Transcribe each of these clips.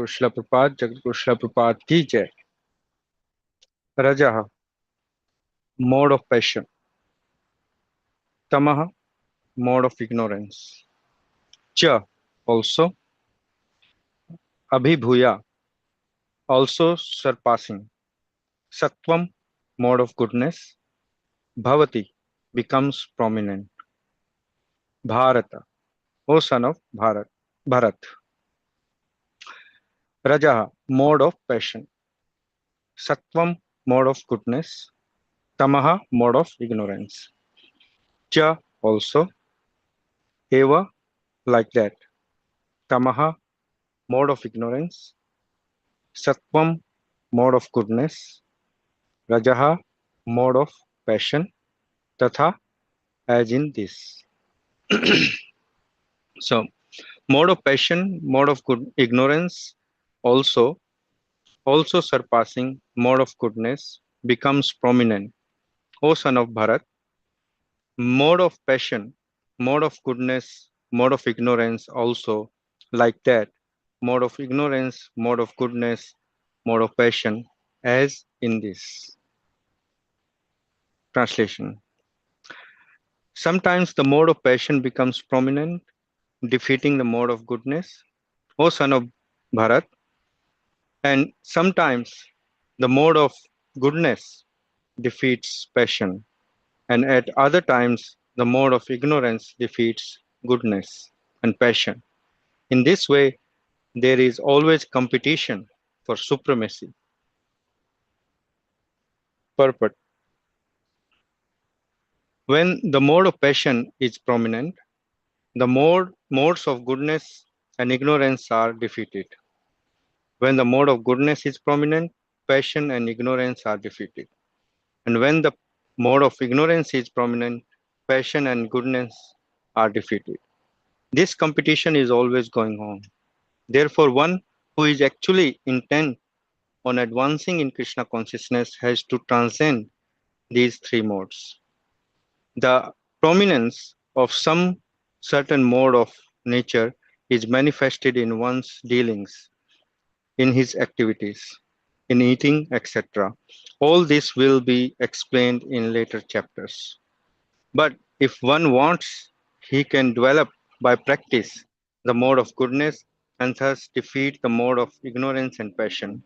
Srila Prabhupada, Jagat Guru Srila Prabhupada ki jai. Rajaha, mode of passion. Tamaha, mode of ignorance. Cha, also. Abhibhuya, also surpassing. Sattvam, mode of goodness. Bhavati, becomes prominent. Bharata, O son of Bharat. Rajaha, mode of passion. Sattvam, mode of goodness. Tamaha, mode of ignorance. Cha, also. Eva, like that. Tamaha, mode of ignorance. Sattvam, mode of goodness. Rajaha, mode of passion. Tatha, as in this. So, mode of passion, mode of good ignorance, also surpassing mode of goodness, becomes prominent. O son of Bharat, mode of passion, mode of goodness, mode of ignorance, also like that. Mode of ignorance, mode of goodness, mode of passion, as in this. Translation. Sometimes the mode of passion becomes prominent, defeating the mode of goodness, O son of Bharat, and sometimes the mode of goodness defeats passion, and at other times the mode of ignorance defeats goodness and passion. In this way, there is always competition for supremacy. Purport. When the mode of passion is prominent, the modes of goodness and ignorance are defeated. When the mode of goodness is prominent, passion and ignorance are defeated. And when the mode of ignorance is prominent, passion and goodness are defeated. This competition is always going on. Therefore, one who is actually intent on advancing in Krishna consciousness has to transcend these three modes. The prominence of some certain mode of nature is manifested in one's dealings, in his activities, in eating, etc. All this will be explained in later chapters. But if one wants, he can develop by practice the mode of goodness and thus defeat the mode of ignorance and passion.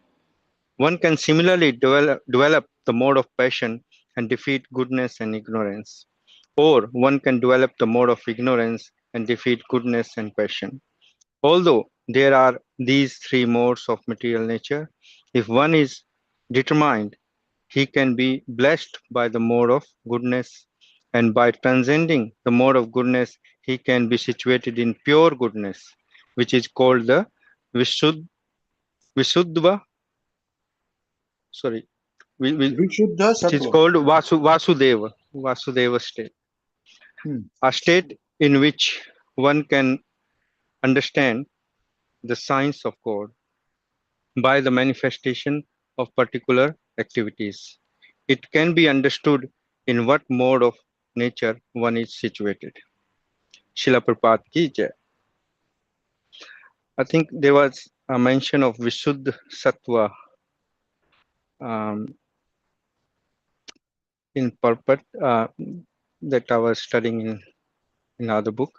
One can similarly develop the mode of passion and defeat goodness and ignorance. Or one can develop the mode of ignorance and defeat goodness and passion. Although there are these three modes of material nature, if one is determined, he can be blessed by the mode of goodness, and by transcending the mode of goodness, he can be situated in pure goodness, which is called the Visuddha, sorry, Vishuddha which is Sattva. called Vasudeva state, a state in which one can understand the science of God by the manifestation of particular activities. It can be understood in what mode of nature one is situated. Srila Prabhupada ki jai. I think there was a mention of Vishuddha Sattva in purport that I was studying in another book.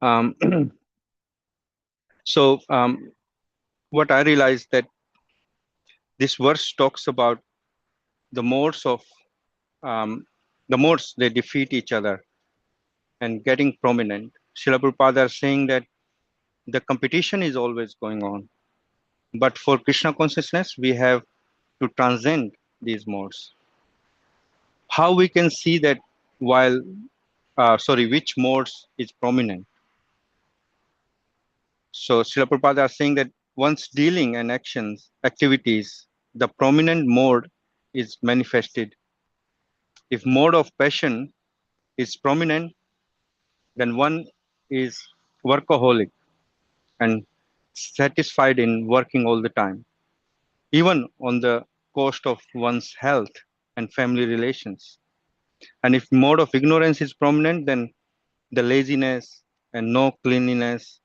Um, so what I realized that this verse talks about the modes of the modes, they defeat each other and getting prominent. Srila Prabhupada is saying that the competition is always going on. But for Krishna consciousness, we have to transcend these modes. How we can see that while, which modes is prominent? So Srila Prabhupada is saying that once dealing and activities, the prominent mode is manifested. If mode of passion is prominent, then one is workaholic and satisfied in working all the time, even on the cost of one's health and family relations. And if mode of ignorance is prominent, then the laziness and no cleanliness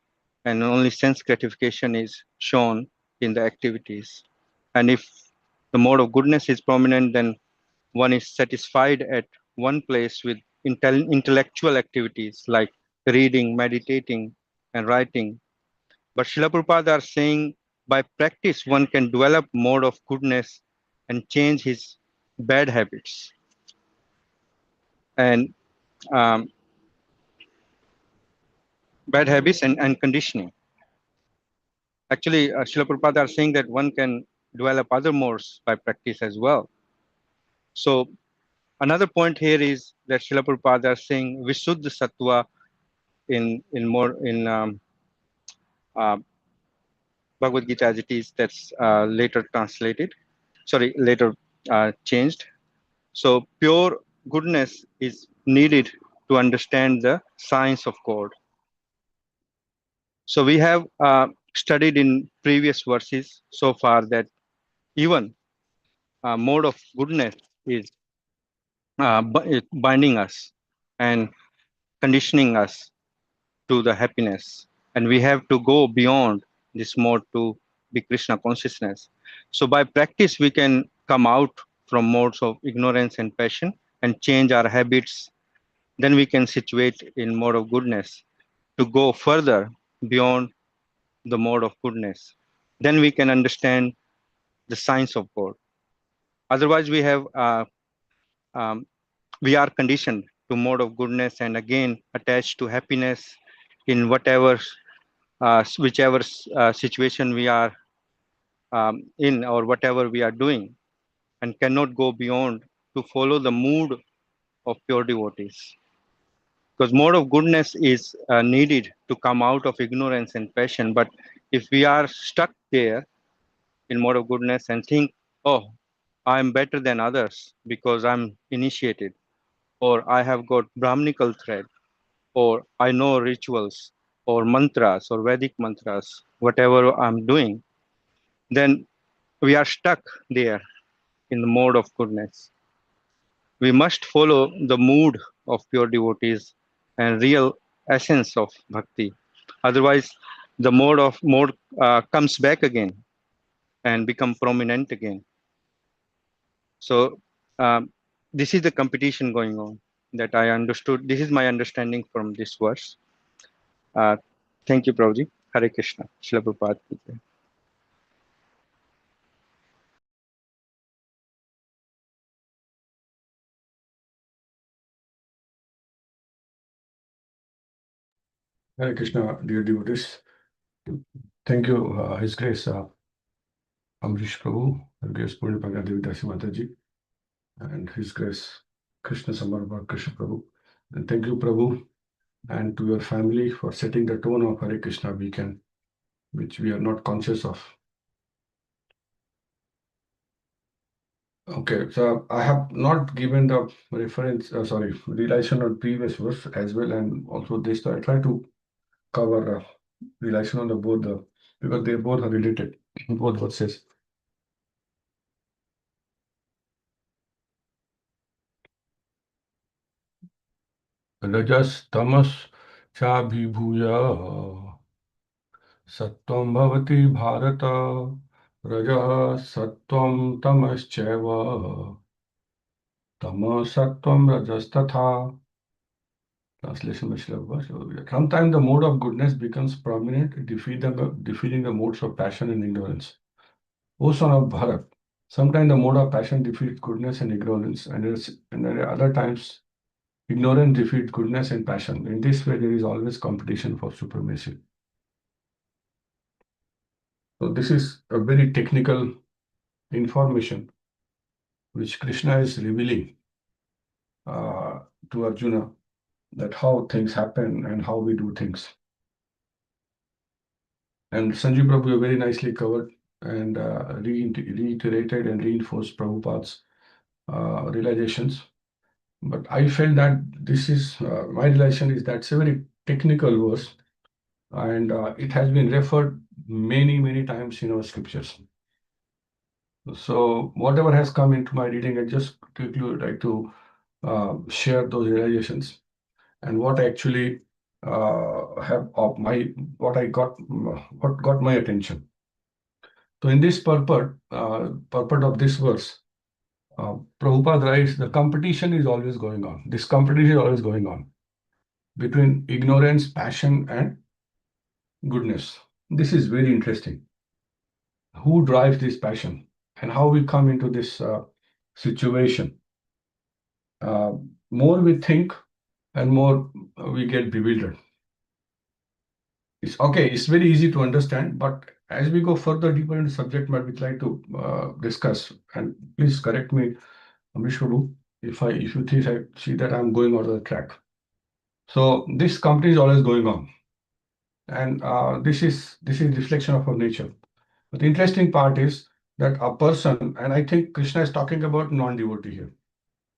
and only sense gratification is shown in the activities. And if the mode of goodness is prominent, then one is satisfied at one place with intellectual activities like reading, meditating, and writing. But Srila Prabhupada are saying by practice one can develop mode of goodness and change his bad habits and um, and conditioning. Actually, Srila Prabhupada are saying that one can develop other modes by practice as well. So another point here is that Srila Prabhupada are saying Vishuddha Sattva in uh, Bhagavad Gita as it is. That's later translated. Sorry, later changed. So pure goodness is needed to understand the science of God. So we have studied in previous verses so far that even mode of goodness is binding us and conditioning us to the happiness. And we have to go beyond this mode to be Krishna consciousness. So by practice, we can come out from modes of ignorance and passion and change our habits. Then we can situate in mode of goodness to go further beyond the mode of goodness. Then we can understand the science of God. Otherwise, um, we are conditioned to mode of goodness and again attached to happiness in whichever situation we are in or whatever we are doing, and cannot go beyond to follow the mood of pure devotees. Because mode of goodness is needed to come out of ignorance and passion. But if we are stuck there in mode of goodness and think, oh, I'm better than others because I'm initiated, or I have got Brahminical thread, or I know rituals, or mantras, or Vedic mantras, whatever I'm doing, then we are stuck there in the mode of goodness. We must follow the mood of pure devotees and real essence of bhakti. Otherwise, the mode comes back again and become prominent again. So um, this is the competition going on that I understood. This is my understanding from this verse. Uh, thank you, Prabhuji. Hare Krishna. Srila Prabhupada. Hare Krishna, dear devotees. Thank you, His Grace, Amrish Prabhu, His Grace Purnipanga Devi Dasi Mataji, and His Grace Krishna Samarva Krishna Prabhu. And thank you, Prabhu, and to your family for setting the tone of Hare Krishna weekend, which we are not conscious of. Okay, so I have not given the reference, relation on previous verse as well, and also this. So I try to cover relation on the both because they both are related, both verses. Rajas tamas chabhibhuya sattvam bhavati bharata rajah sattvam tamaschaiva tamas sattvam rajastatha. Translation by Srila Prabhupada. Sometimes the mode of goodness becomes prominent, defeating the modes of passion and ignorance. O son of Bharat, sometimes the mode of passion defeats goodness and ignorance, and at other times ignorance defeats goodness and passion. In this way, there is always competition for supremacy. So this is a very technical information which Krishna is revealing to Arjuna, that how things happen and how we do things. And Sanjeev Prabhu very nicely covered and reiterated and reinforced Prabhupada's realizations. But I felt that this is my realization is that's a very technical verse, and it has been referred many times in our scriptures. So whatever has come into my reading, I just quickly would like to share those realizations and what actually have of my what got my attention. So in this purport of this verse, Prabhupada writes, the competition is always going on. This competition is always going on between ignorance, passion, and goodness. This is very interesting. Who drives this passion and how we come into this situation? Uh, More we think and more we get bewildered. It's okay, it's very easy to understand, but as we go further deeper into subject matter, we'd like to discuss. And please correct me, Vishnu, if you think I see that I'm going out of the track. So this company is always going on, and this is reflection of our nature. But the interesting part is that a person, and I think Krishna is talking about non-devotee here,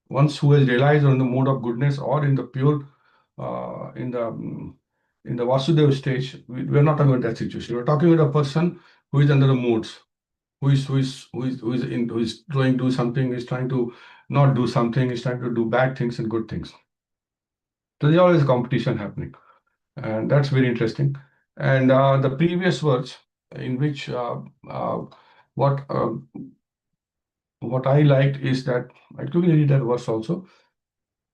once who has realized on the mode of goodness or in the pure, uh, in the mm, in the Vasudeva stage, we're not talking about that situation. We're talking about a person who is under the modes, who is trying to do something, is trying to not do something, is trying to do bad things and good things. So there's always a competition happening, and that's very interesting. And the previous words in which uh, what uh, what I liked is that I quickly read that verse also.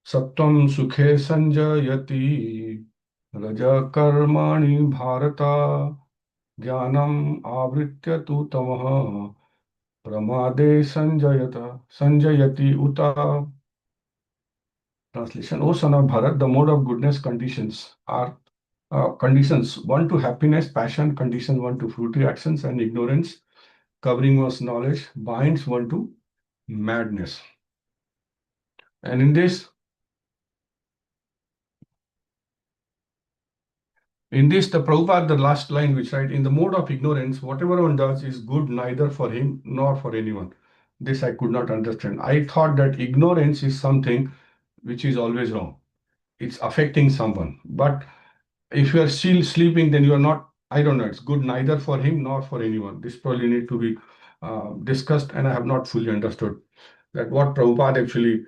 Sattam sukhe sanjayati raja karmani bharata jnanam avritya tu tamaha pramade sanjayati uta. Translation: O son of Bharat, the mode of goodness conditions are conditions one to happiness, passion, condition one to fruitive actions, and ignorance, covering one's knowledge, binds one to madness. And in this, the Prabhupada, the last line which write, in the mode of ignorance, whatever one does is good neither for him nor for anyone. This I could not understand. I thought that ignorance is something which is always wrong. It's affecting someone. But if you are still sleeping, then you are not, I don't know, it's good neither for him nor for anyone. This probably need to be discussed, and I have not fully understood that what Prabhupada actually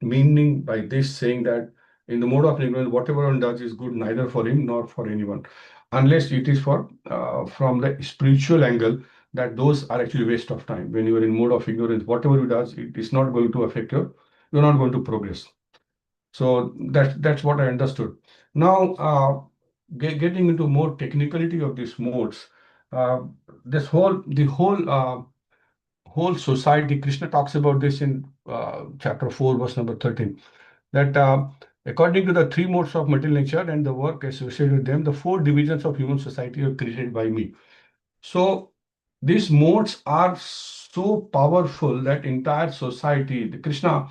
meaning by this, saying that in the mode of ignorance, whatever one does is good neither for him nor for anyone, unless it is for from the spiritual angle, that those are actually waste of time. When you are in mode of ignorance, whatever you does, it is not going to affect you're not going to progress. So that's what I understood. Now, getting into more technicality of these modes, uh, the whole society. Krishna talks about this in chapter 4, verse number 13. That according to the three modes of material nature and the work associated with them, the four divisions of human society are created by me. So these modes are so powerful that entire society, Krishna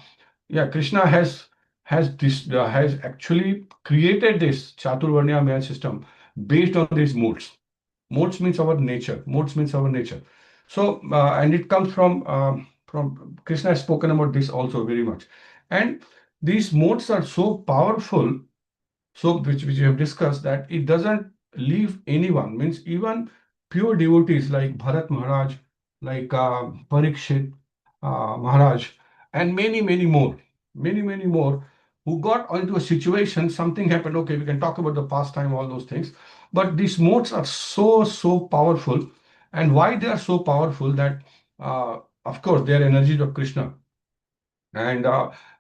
has actually created this Chaturvarnya Maya system based on these modes. Modes means our nature. Modes means our nature. So and it comes from Krishna has spoken about this also very much. And these modes are so powerful, so which we have discussed, that it doesn't leave anyone. Means even pure devotees like Bharat Maharaj, like Parikshit Maharaj, and many more, who got into a situation, something happened. Okay, we can talk about the past time, all those things, but these modes are so powerful. And why they are so powerful? That of course they are energies of Krishna. And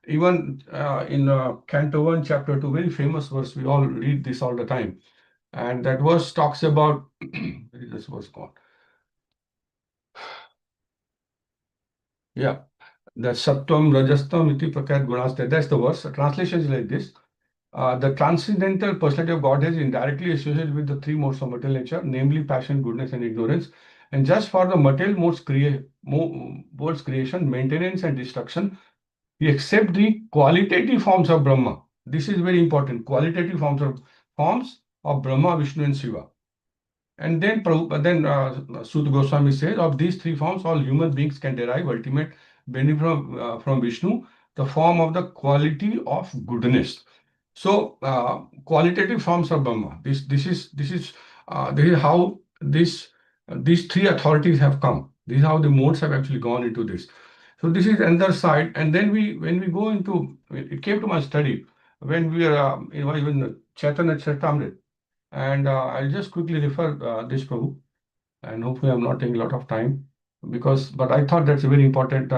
even in Canto 1, Chapter 2, very famous verse, we all read this all the time. And that verse talks about, where is this verse gone? Yeah, that Sattvam, Rajastam, Iti Prakat Gunaste. That's the verse. The translation is like this. The transcendental personality of God is indirectly associated with the three modes of material nature, namely passion, goodness, and ignorance. And just for the material modes creation, maintenance, and destruction, we accept the qualitative forms of Brahma. This is very important. Qualitative forms of Brahma, Vishnu, and Shiva. And then, Sutta Goswami says, of these three forms, all human beings can derive ultimate benefit from Vishnu, the form of the quality of goodness. So, qualitative forms of Brahma. This is how these three authorities have come. This is how the modes have actually gone into this. So this is another side. And then when we go into, it came to my study, when we are, even Chaitanya Charitamrita. And I'll just quickly refer this, Prabhu, and hopefully I'm not taking a lot of time but I thought that's a very important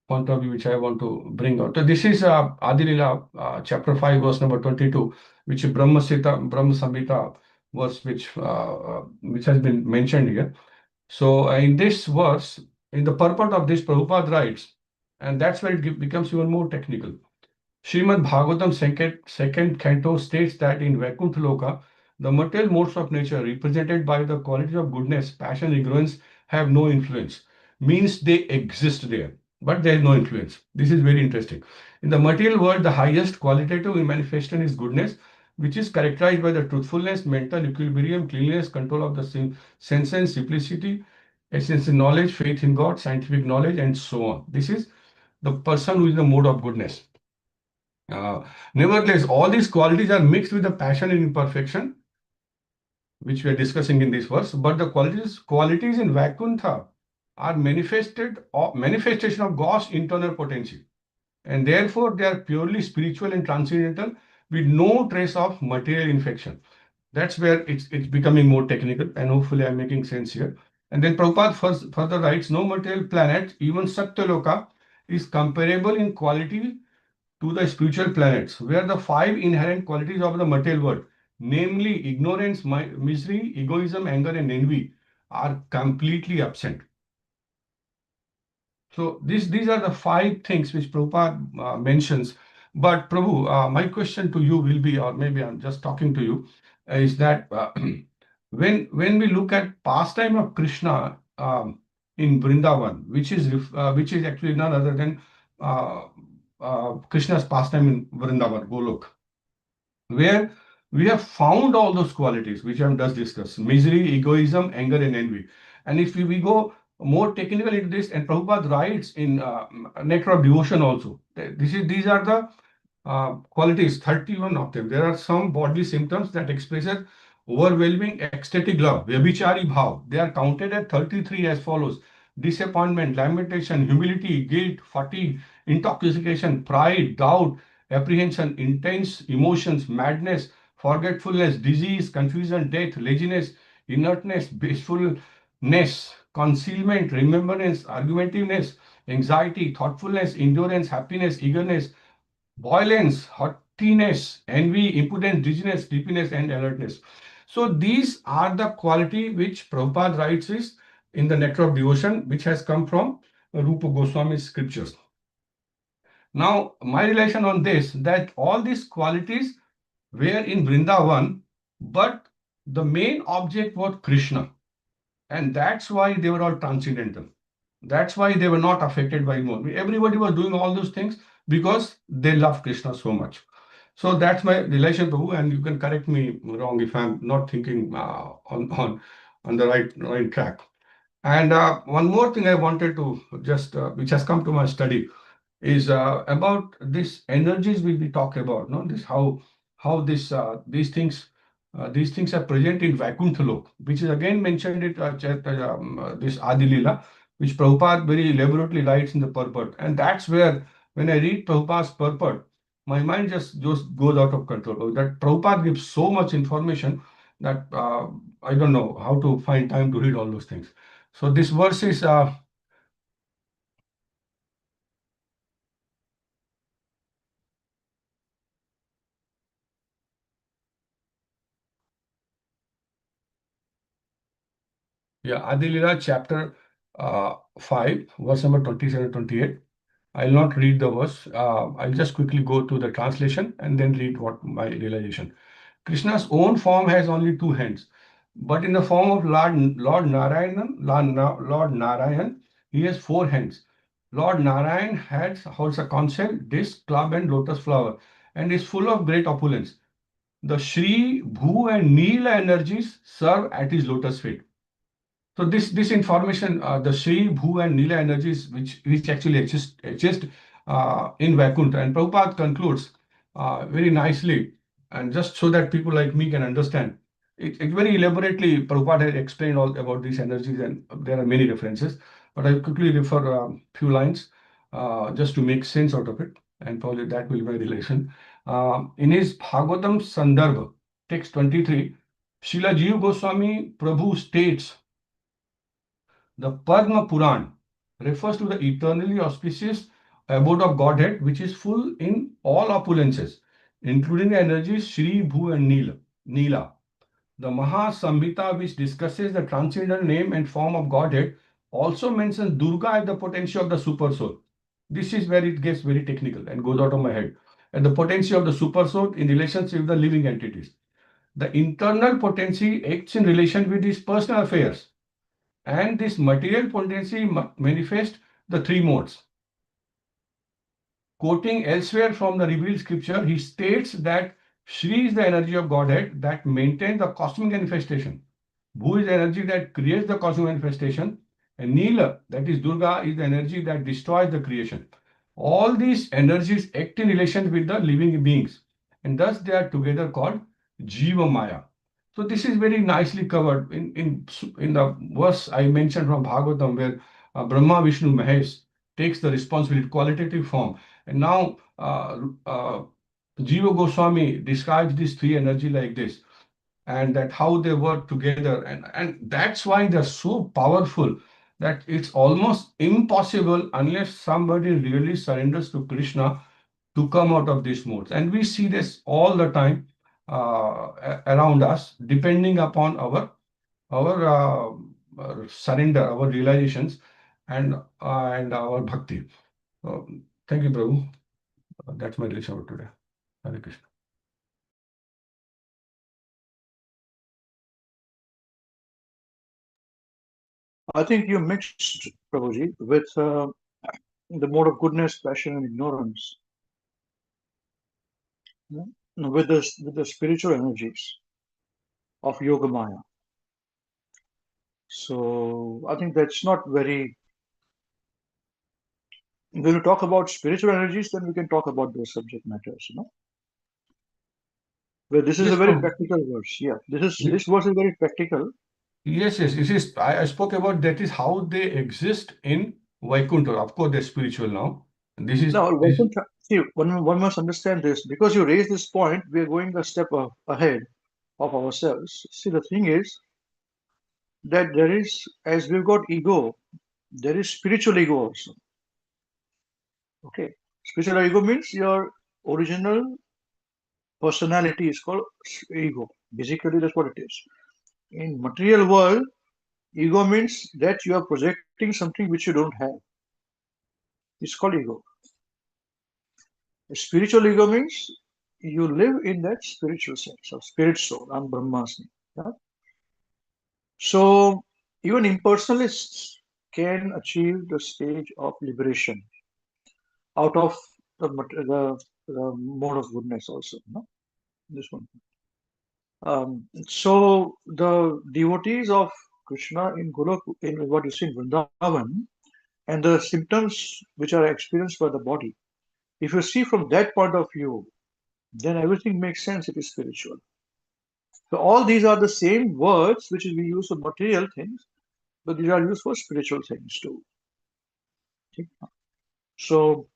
point of view which I want to bring out. So this is Adi Lila, chapter 5, verse number 22, which is Brahma Samhita verse, which has been mentioned here. So in this verse, in the purport of this, Prabhupada writes, and that's where it becomes even more technical. Srimad Bhagavatam second canto states that in Vaikuntha Loka, the material modes of nature represented by the qualities of goodness, passion, ignorance have no influence. Means they exist there, but there is no influence. This is very interesting. In the material world, the highest qualitative manifestation is goodness, which is characterized by the truthfulness, mental equilibrium, cleanliness, control of the senses, simplicity, essence in knowledge, faith in God, scientific knowledge, and so on. This is the person who is the mode of goodness. Uh, Nevertheless, all these qualities are mixed with the passion and imperfection, which we are discussing in this verse. But the qualities in Vaikuntha are manifestation of God's internal potency, and therefore they are purely spiritual and transcendental, with no trace of material infection. That's where it's becoming more technical, and hopefully I'm making sense here. And then Prabhupada further writes, no material planet, even Satyaloka, is comparable in quality to the spiritual planets, where the five inherent qualities of the material world, namely ignorance, misery, egoism, anger, and envy, are completely absent. So these are the five things which Prabhupada mentions. But Prabhu, my question to you will be, or maybe I'm just talking to you, is that when we look at pastime of Krishna in Vrindavan, which is actually none other than uh, Krishna's pastime in Vrindavan, Golok, where we have found all those qualities which I have just discussed: misery, egoism, anger, and envy. And if we go more technical into this, and Prabhupada writes in Nectar of Devotion also, these are the qualities, 31 of them. There are some bodily symptoms that expresses overwhelming ecstatic love, vyabhichari bhav. They are counted at 33 as follows: disappointment, lamentation, humility, guilt, fatigue, intoxication, pride, doubt, apprehension, intense emotions, madness, forgetfulness, disease, confusion, death, laziness, inertness, wastefulness, concealment, remembrance, argumentiveness, anxiety, thoughtfulness, endurance, happiness, eagerness, violence, haughtiness, envy, impudence, dizziness, sleepiness, and alertness. So these are the quality which Prabhupada writes is in the Nectar of Devotion, which has come from Rupa Goswami's scriptures. Now, my relation on this, that all these qualities were in Vrindavan, but the main object was Krishna. And that's why they were all transcendental. That's why they were not affected by more. Everybody was doing all those things because they love Krishna so much. So that's my relation, Prabhu, and you can correct me wrong if I'm not thinking on the right track. And one more thing I wanted to just, which has come to my study, is about these energies we talk about. No, this how these things are present in Vaikuntha Lok, which is again mentioned in this Adi Lila, which Prabhupada very elaborately writes in the purport. And that's where, when I read Prabhupada's purport, my mind just goes out of control. That Prabhupada gives so much information that I don't know how to find time to read all those things. So this verse is yeah, Adi Lila chapter 5, verse number 27, 28. I'll not read the verse. I'll just quickly go to the translation and then read what my realization. Krishna's own form has only two hands, but in the form of Lord Narayan, he has four hands. Lord Narayan holds a conch, disc, club, and lotus flower, and is full of great opulence. The Shri, Bhu, and Neela energies serve at his lotus feet. So this information, the Shri, Bhu, and Nila energies, which actually exist in Vaikuntha, and Prabhupada concludes very nicely, and just so that people like me can understand, it very elaborately. Prabhupada has explained all about these energies, and there are many references. But I'll quickly refer a few lines just to make sense out of it, and probably that will be my relation. In his Bhagavatam Sandarbha, text 23, Srila Jiva Goswami Prabhu states, the Padma Puran refers to the eternally auspicious abode of Godhead, which is full in all opulences, including the energies Shri, Bhu, and Nila. The Mahasamhita, which discusses the transcendental name and form of Godhead, also mentions Durga as the potency of the super soul. This is where it gets very technical and goes out of my head. And the potency of the super soul in relationship with the living entities. The internal potency acts in relation with his personal affairs. And this material potency manifests the three modes. Quoting elsewhere from the revealed scripture, he states that Shri is the energy of Godhead that maintains the cosmic manifestation. Bhu is the energy that creates the cosmic manifestation. And Nila, that is Durga, is the energy that destroys the creation. All these energies act in relation with the living beings. And thus they are together called Jiva Maya. So this is very nicely covered in the verse I mentioned from Bhagavatam, where Brahma, Vishnu, Mahesh takes the responsibility, qualitative form. And now Jiva Goswami describes these three energy like this, and that how they work together. And that's why they're so powerful that it's almost impossible unless somebody really surrenders to Krishna to come out of these modes. And we see this all the time around us, depending upon our surrender, our realizations, and our bhakti. Thank you, Prabhu. That's my relation for today. Hare Krishna. I think you mixed, Prabhuji, with the mode of goodness, passion, and ignorance, with the spiritual energies of Yoga Maya. So I think that's not very. When we talk about spiritual energies, then we can talk about those subject matters, Well, this is Yes, a very Prabhu. practical verse. Yeah, this verse is very practical. Yes, yes. This is I spoke about that is how they exist in Vaikuntha. Of course, they're spiritual now. This is Now, this. see, one must understand this because you raise this point. We are going a step ahead of ourselves. See, the thing is that there is, as we've got ego, there is spiritual ego also. Okay, spiritual ego means your original personality is called ego. Basically, that's what it is. In material world, ego means that you are projecting something which you don't have. It's called ego. Spiritual ego means you live in that spiritual sense of spirit soul and Brahmasmi. Yeah? So even impersonalists can achieve the stage of liberation out of the mode of goodness also. This one. So the devotees of Krishna in Golok, in what you see in Vrindavan, and the symptoms which are experienced by the body, if you see from that point of view, then everything makes sense. It is spiritual. So all these are the same words which we use for material things, but these are used for spiritual things too. So,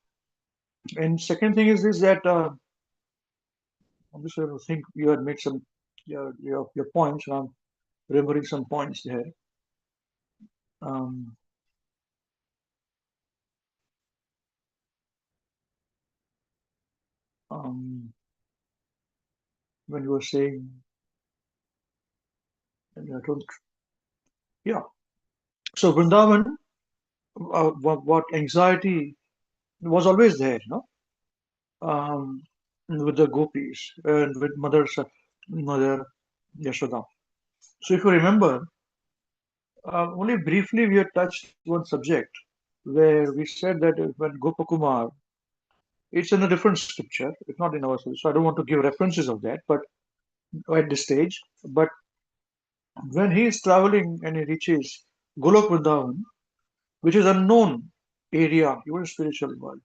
and second thing is this that I'm just trying to think. You had made some your points. And I'm remembering some points there. Um, um, when you were saying, and I don't, yeah. So Vrindavan, what anxiety was always there, with the gopis and with mother Yashoda. So if you remember, only briefly we had touched one subject where we said that when Gopakumar, it's in a different scripture, it's not in our scripture, so I don't want to give references of that, but at this stage. But when he is traveling and he reaches Golok Vrindavan, which is unknown area, even spiritual world.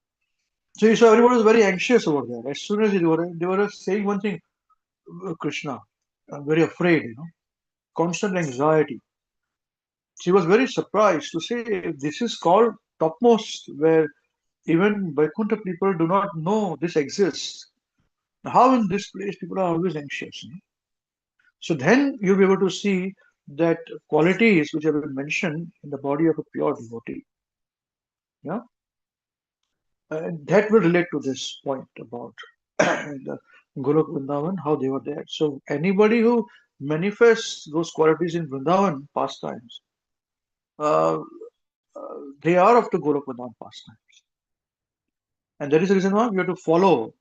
So you saw everyone was very anxious over there. As soon as they were saying one thing, Krishna, I'm very afraid, constant anxiety. She was very surprised to say this is called topmost, where even Vaikuntha people do not know this exists. how in this place people are always anxious. So then you'll be able to see that qualities which have been mentioned in the body of a pure devotee. Yeah, and that will relate to this point about the Golok Vrindavan, how they were there. So anybody who manifests those qualities in Vrindavan pastimes, uh, they are of the Golok Vrindavan pastimes. And that is the reason why we have to follow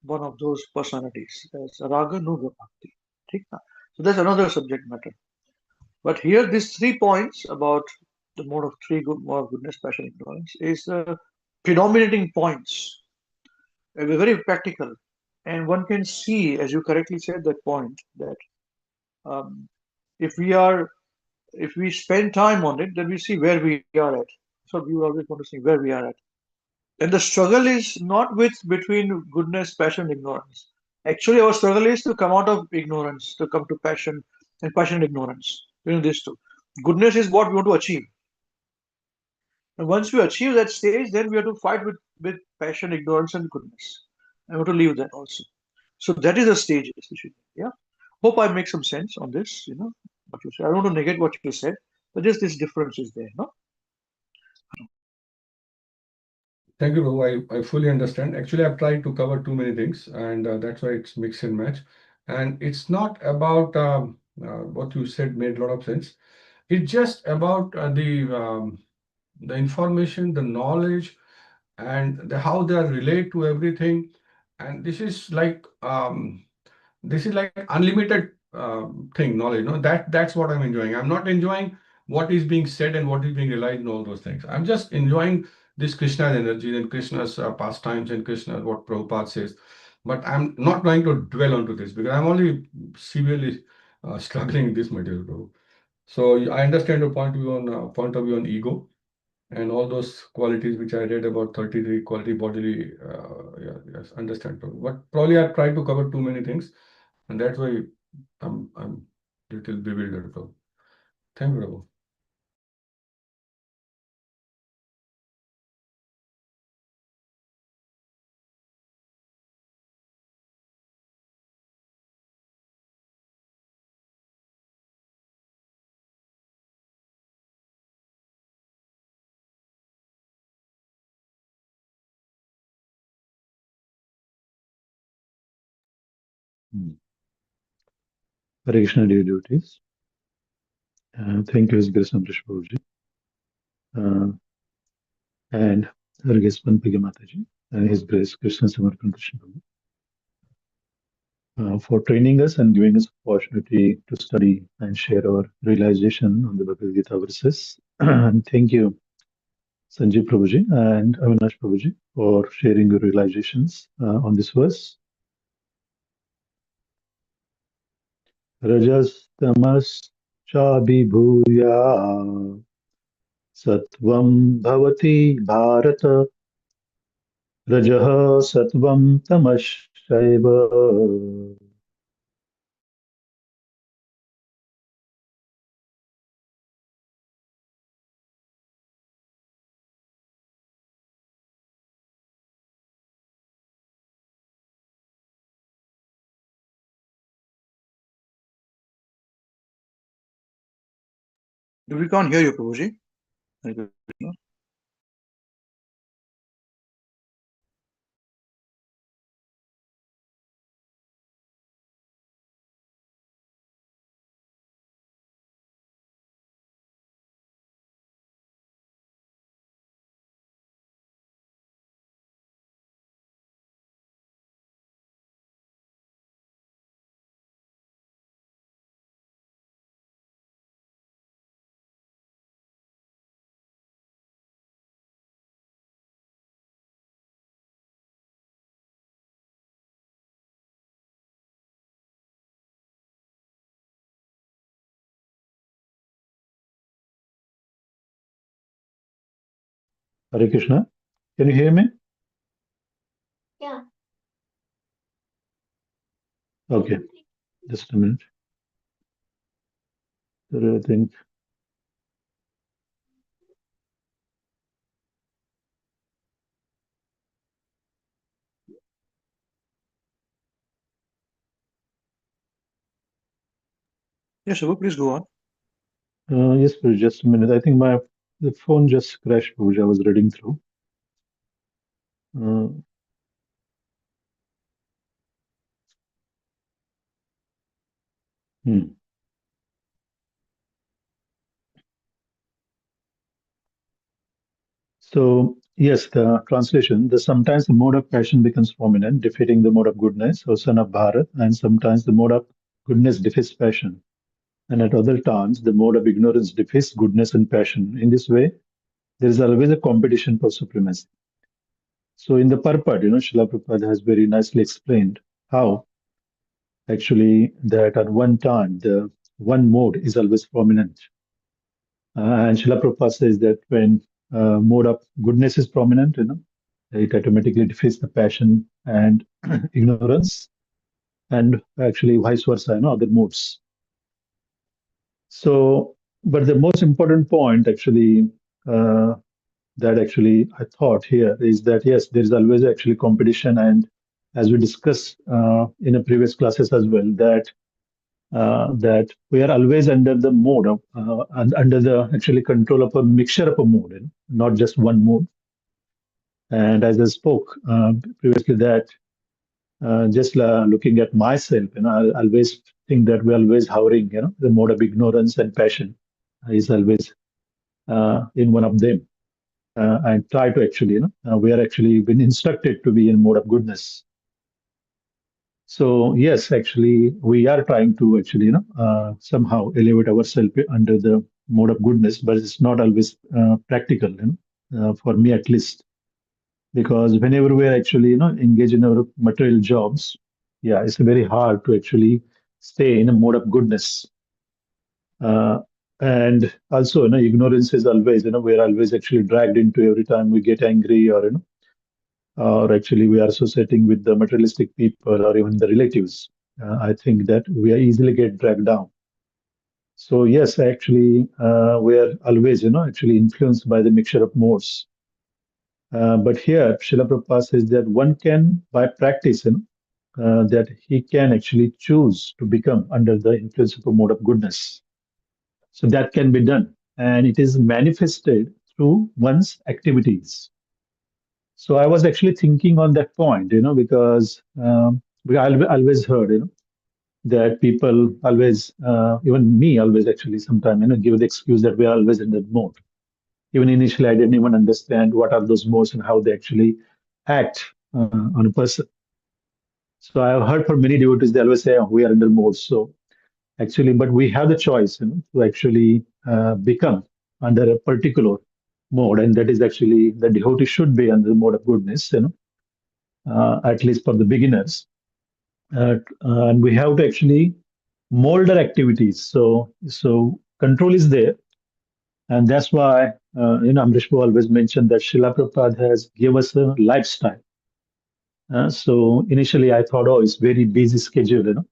one of those personalities as Raga Nuga Bhakti. ठीक ना? So that's another subject matter. But here, these 3 points about the mode of mode of goodness, passion, ignorance is the predominating points. Very practical. And one can see, as you correctly said, that point that um, if we are, if we spend time on it, then we see where we are at. So we always want to see where we are at. And the struggle is not with between goodness, passion, ignorance. Actually, our struggle is to come out of ignorance, to come to passion, and passion and ignorance. These two. Goodness is what we want to achieve. And once we achieve that stage, then we have to fight with passion, ignorance, and goodness. I want to leave that also. So that is the stages. Yeah. Hope I make some sense on this. What you said. I don't want to negate what you said, but just this difference is there. No. Thank you, Prabhu. I fully understand. Actually, I've tried to cover too many things, and that's why it's mix and match. And it's not about what you said made a lot of sense. It's just about the information, the knowledge, and how they are relate to everything. And this is like unlimited thing, knowledge. That's what I'm enjoying. I'm not enjoying what is being said and what is being realized and all those things. I'm just enjoying this Krishna's energy and Krishna's pastimes and Krishna, what Prabhupada says. But I'm not going to dwell onto this because I'm only severely struggling in this material, Prabhu. So I understand your point of view on ego and all those qualities which I read about 33 quality bodily. Yeah, yes, understand, Prabhu. But probably I've tried to cover too many things, and that's why I'm little bewildered, Prabhu. Thank you, Prabhu. Hare Krishna, dear devotees. Thank you, His Grace Amrish Prabhuji. And Hare Grace Panpige Mataji and His Grace Krishna Samarpan Krishna Prabhu for training us and giving us opportunity to study and share our realization on the Bhagavad Gita verses. And thank you, Sanjeev Prabhuji and Avinash Prabhuji, for sharing your realizations on this verse. Rajas tamas cha vibhuya satvam bhavati bharata rajah satvam tamashaiva. We can't hear you, Prabhuji. Hare Krishna. Can you hear me? Yeah. Okay, just a minute. So I think Yes, Subbu, please go on. Yes, Prabhuji, just a minute. I think the phone just crashed, Prabhuji. I was reading through. Uh, hmm. So, yes, the translation, sometimes the mode of passion becomes prominent, defeating the mode of goodness, O son of Bharat, and sometimes the mode of goodness defeats passion. And at other times, the mode of ignorance defeats goodness and passion. In this way, there is always a competition for supremacy. So, in the purport, Srila Prabhupada has very nicely explained how actually that at one time, the one mode is always prominent. And Srila Prabhupada says that when mode of goodness is prominent, it automatically defeats the passion and ignorance, and actually vice versa, other modes. So, but the most important point actually that actually I thought here is that yes, there is always actually competition, and as we discussed in the previous classes as well, that we are always under the mode of under the actually control of a mixture of a mode, not just one mode. And as I spoke previously, that just looking at myself, I always think that we're always hovering, the mode of ignorance and passion is always in one of them. And try to actually, we are actually been instructed to be in mode of goodness. So yes, actually, we are trying to actually, somehow elevate ourselves under the mode of goodness, but it's not always practical, for me at least, because whenever we are actually, engaged in our material jobs, yeah, it's very hard to actually stay in a mode of goodness. Uh, and also, ignorance is always, we're always actually dragged into every time we get angry, or actually we are associating with the materialistic people or even the relatives. I think that we are easily get dragged down. So yes, actually, we are always, actually influenced by the mixture of modes. But here, Srila Prabhupada says that one can, by practice, that he can actually choose to become under the influence of a mode of goodness. So that can be done, and it is manifested through one's activities. So I was actually thinking on that point, because we always heard, that people always, even me, always actually sometimes, give the excuse that we are always in that mode. Even initially, I didn't even understand what are those modes and how they actually act on a person. So I have heard from many devotees, they always say, oh, we are in the mode. So actually, but we have the choice, to actually become under a particular mode, and that is actually the devotee should be under the mode of goodness, at least for the beginners. And we have to actually mold our activities. So control is there, and that's why Amrish always mentioned that Srila Prabhupada has given us a lifestyle. So initially, I thought, oh, it's very busy schedule,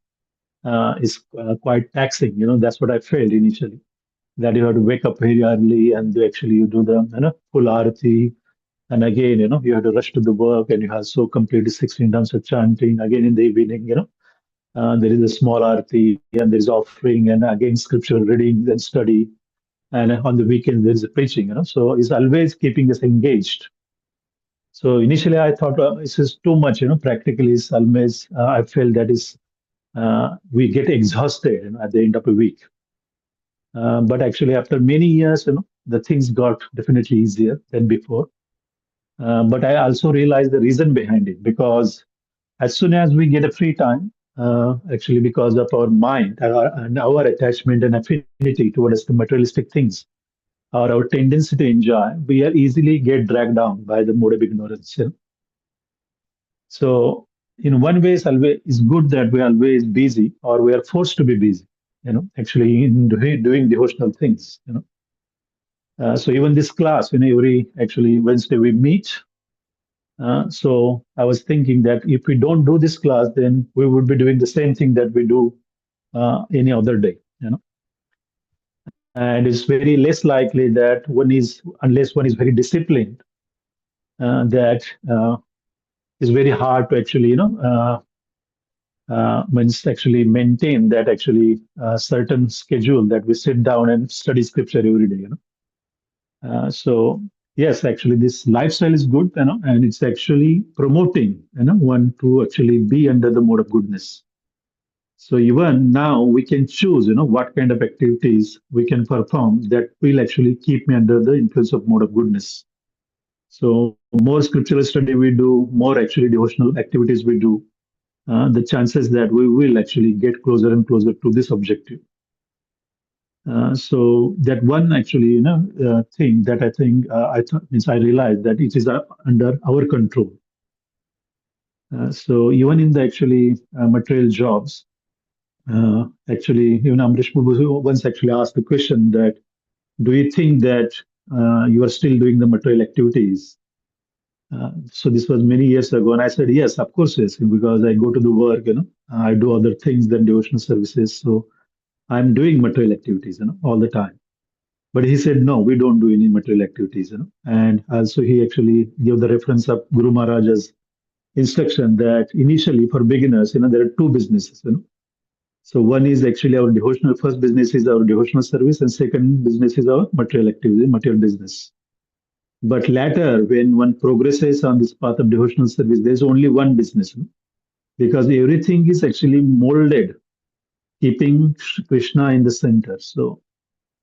it's quite taxing. That's what I felt initially. That you have to wake up very early and actually you do the full arati, and again you have to rush to the work and you have so complete 16 times of chanting again in the evening. There is a small arati and there is offering and again scriptural reading and study. And on the weekend, there is a preaching, so it's always keeping us engaged. So initially, I thought this is too much, practically, it's always, I felt that is, we get exhausted at the end of a week. But actually, after many years, the things got definitely easier than before. But I also realized the reason behind it, because as soon as we get a free time, actually because of our mind and our attachment and affinity towards the materialistic things, or our tendency to enjoy, we are easily get dragged down by the mode of ignorance. So in one way, it's good that we are always busy or we are forced to be busy, actually in doing devotional things. So even this class, every actually Wednesday we meet. So I was thinking that if we don't do this class, then we would be doing the same thing that we do any other day. And it's very less likely that unless one is very disciplined, that is very hard to actually, means actually maintain that actually certain schedule that we sit down and study scripture every day. So yes, actually this lifestyle is good, and it's actually promoting, one to actually be under the mode of goodness. So even now we can choose, what kind of activities we can perform that will actually keep me under the influence of mode of goodness. So more scriptural study we do, more actually devotional activities we do, the chances that we will actually get closer and closer to this objective. So that one actually, thing that I think means I realized that it is under our control. So even in the actually material jobs, actually even Amrish Prabhu once actually asked the question that, do you think that you are still doing the material activities? So this was many years ago, and I said yes, of course yes, because I go to the work, I do other things than devotional services, so I'm doing material activities, all the time. But he said no, we don't do any material activities, and also he actually gave the reference of Guru Maharaj's instruction that initially for beginners, there are two businesses, So one is actually our devotional. First business is our devotional service, and second business is our material activity, material business. But later, when one progresses on this path of devotional service, there's only one business, because everything is actually molded, keeping Krishna in the center. So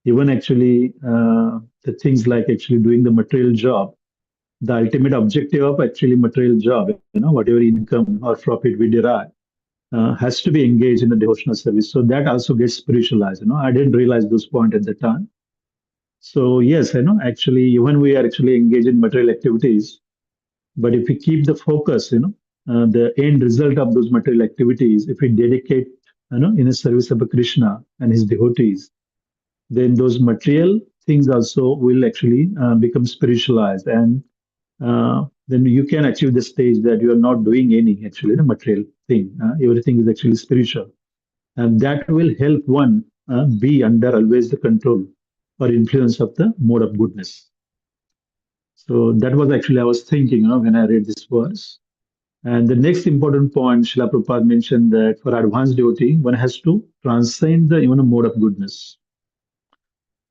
even actually the things like actually doing the material job, the ultimate objective of actually material job, whatever income or profit we derive, has to be engaged in the devotional service. So that also gets spiritualized. I didn't realize those points at the time. So yes, actually, even we are actually engaged in material activities, but if we keep the focus, the end result of those material activities, if we dedicate, in the service of Krishna and his devotees, then those material things also will actually become spiritualized, and then you can achieve the stage that you are not doing any actually the material thing. Everything is actually spiritual, and that will help one be under always the control or influence of the mode of goodness. So that was actually I was thinking, when I read this verse. And the next important point, Srila Prabhupada mentioned that for advanced devotee, one has to transcend the even mode of goodness.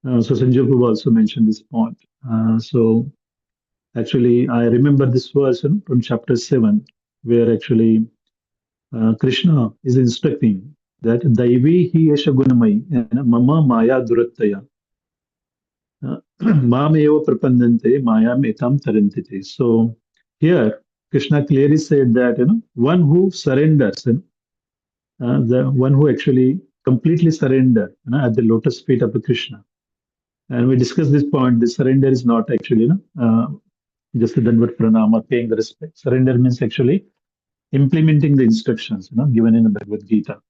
So Sanjay Prabhu also mentioned this point. So actually, I remember this verse, from chapter 7, where actually Krishna is instructing that Daivi hi yasha gunamai mama maya durattaya mam eva prapandante mayam etam tarantite. So here, Krishna clearly said that, one who surrenders, the one who actually completely surrender, at the lotus feet of the Krishna. And we discussed this point. The surrender is not actually, just the Danvat Pranama, paying the respect. Surrender means actually implementing the instructions, given in the Bhagavad Gita,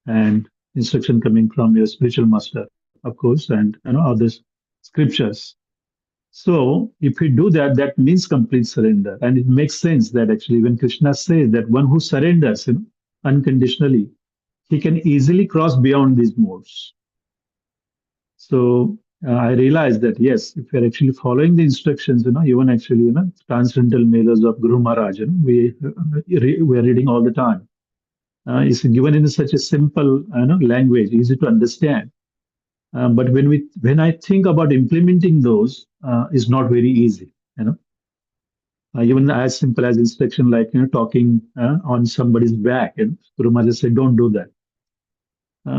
and instruction coming from your spiritual master, of course, and others scriptures. So if we do that, that means complete surrender, and it makes sense that actually when Krishna says that one who surrenders, unconditionally, he can easily cross beyond these modes. So I realized that yes, if we're actually following the instructions, even actually, transcendental measures of Guru Maharaj, we are reading all the time. It's given in such a simple, language, easy to understand. But when I think about implementing those, it's not very easy. Even as simple as instruction like talking on somebody's back, and Guru Maharaj said, "Don't do that."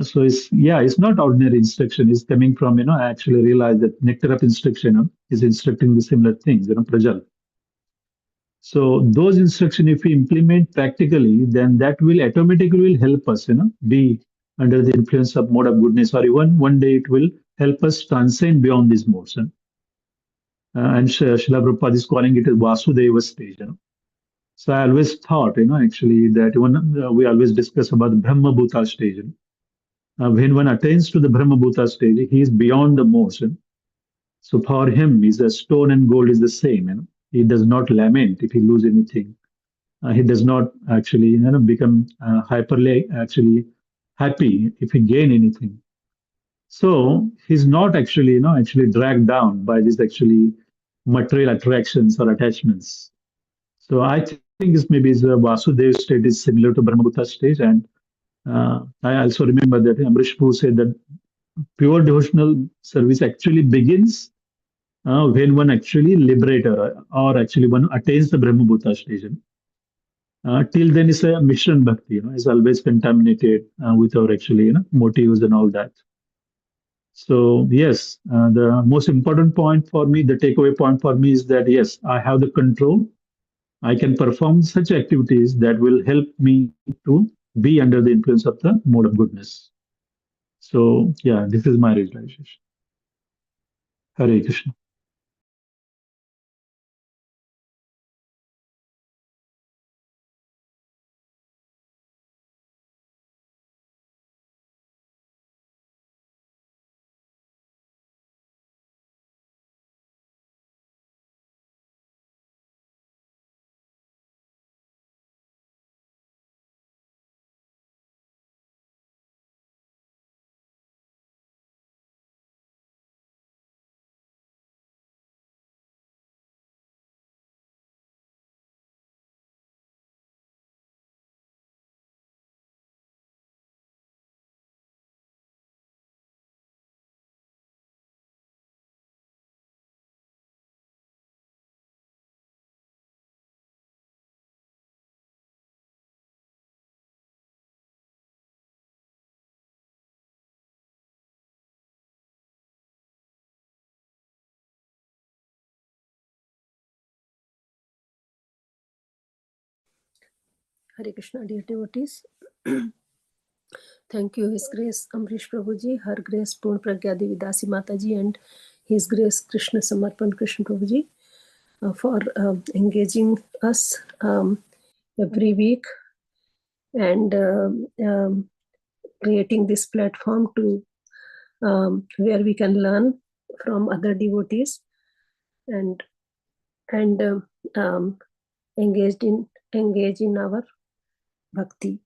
So it's not ordinary instruction. It's coming from, I actually realized that nectar of instruction, is instructing the similar things, Prajal. So those instruction, if we implement practically, then that will automatically will help us, be under the influence of mode of goodness, or even one day it will help us transcend beyond these modes. And Srila Prabhupada is calling it a Vasudeva stage. So I always thought, actually that when we always discuss about the Brahma Bhuta stage. When one attains to the Brahma Bhuta stage, he is beyond the motion. So for him, is a stone and gold is the same. He does not lament if he lose anything. He does not actually, become hyperly actually happy if he gain anything. So he's not actually, actually dragged down by these actually material attractions or attachments. So I think think is maybe the Vasudev state is similar to Brahmabhuta stage. And I also remember that Amrish Pur said that pure devotional service actually begins when one actually liberates or actually one attains the Brahmabhuta stage. Till then, it's a mission bhakti. It's always contaminated with our actually motives and all that. So yes, the most important point for me, the takeaway point for me is that yes, I have the control. I can perform such activities that will help me to be under the influence of the mode of goodness. So yeah, this is my realization. Hare Krishna. Hare Krishna, dear devotees. Thank you, His Grace Amrish Prabhuji, Her Grace Purna Pragya Devi Dasi Mataji, and His Grace Krishna Samarpan Krishna Prabhuji for engaging us every week and creating this platform to where we can learn from other devotees and engage in our bhakti.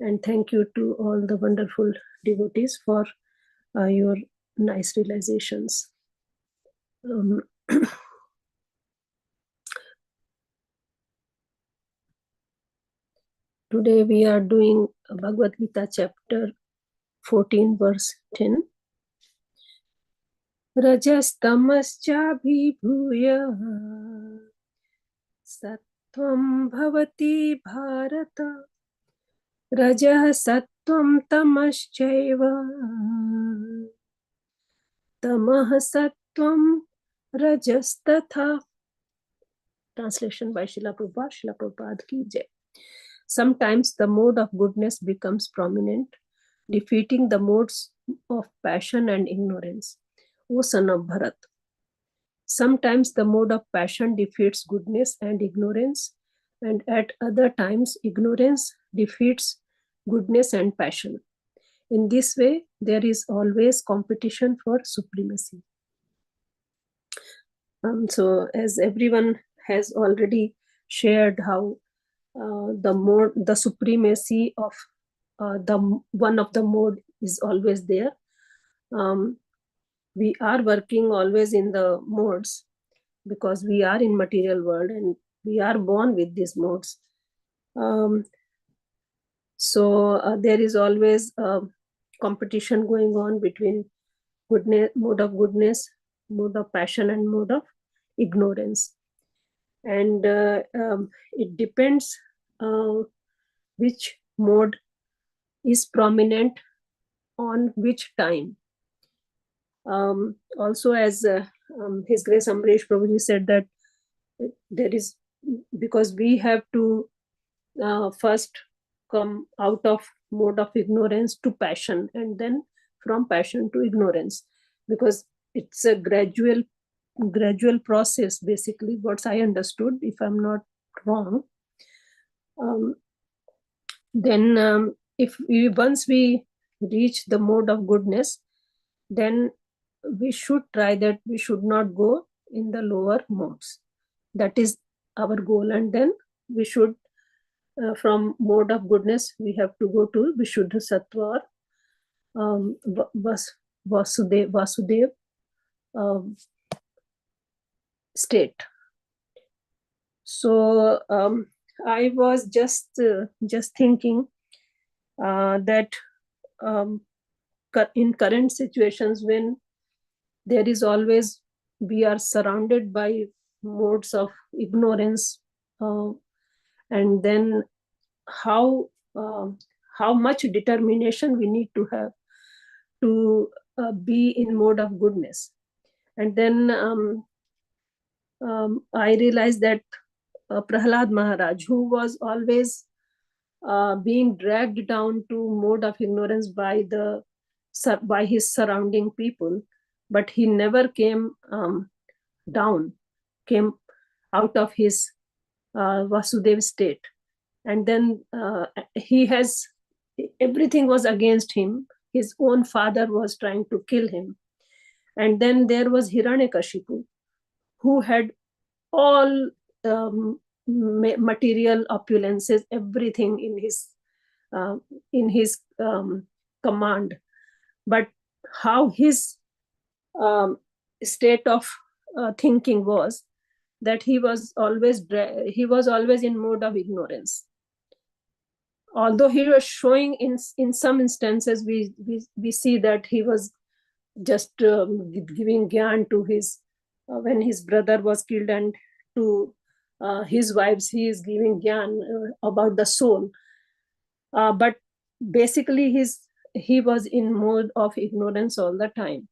And thank you to all the wonderful devotees for your nice realizations. Today we are doing Bhagavad Gita chapter 14 verse 10. Rajastamascha vibhuya sattvam bhavati bharata rajah sattvam tamaschaiva tamah sattvam rajastatha. Translation by Srila Prabhupada. Srila Prabhupada ki jai. Sometimes the mode of goodness becomes prominent, defeating the modes of passion and ignorance. O son of Bharat, sometimes the mode of passion defeats goodness and ignorance, and at other times ignorance defeats goodness and passion. In this way, there is always competition for supremacy. So as everyone has already shared how the supremacy of the one of the mode is always there. We are working always in the modes because we are in material world and we are born with these modes. So there is always competition going on between goodness, mode of goodness, mode of passion, and mode of ignorance. And it depends which mode is prominent on which time. Also, as His Grace Amrish Prabhuji said, that there is, because we have to first come out of mode of ignorance to passion, and then from passion to ignorance, because it's a gradual process, basically, what I understood, if I'm not wrong. Then if we once we reach the mode of goodness, then we should try that we should not go in the lower modes. That is our goal. And then we should, from mode of goodness, we have to go to Vishuddha Sattva, Vasudev state. So I was just thinking that in current situations, when there is always, we are surrounded by modes of ignorance, and then how much determination we need to have to be in mode of goodness. And then I realized that Prahlad Maharaj, who was always being dragged down to mode of ignorance by his surrounding people, but he never came down, came out of his Vasudev state. And then everything was against him. His own father was trying to kill him. And then there was Hiranyakashipu, who had all material opulences, everything in his command. But how his state of thinking was that he was always in mode of ignorance. Although he was showing in some instances, we see that he was just giving gyan to his when his brother was killed, and to his wives he is giving gyan about the soul, but basically he was in mode of ignorance all the time.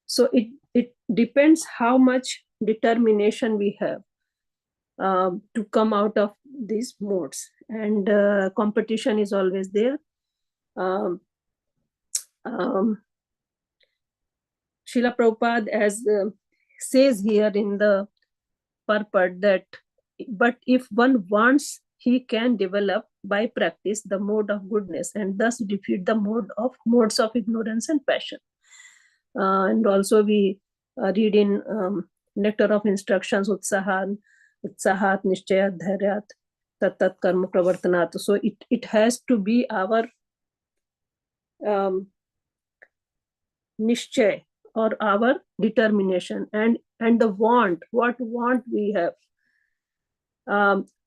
So it depends how much determination we have to come out of these modes, and competition is always there. Srila Prabhupada, as says here in the purport, that but if one wants, he can develop by practice the mode of goodness and thus defeat the modes of ignorance and passion. And also we read in Nectar of Instructions, Utsahat Nishchayat Dhairyat Tat Karma Pravartanat. So it has to be our Nishchay, or our determination, and the what want we have.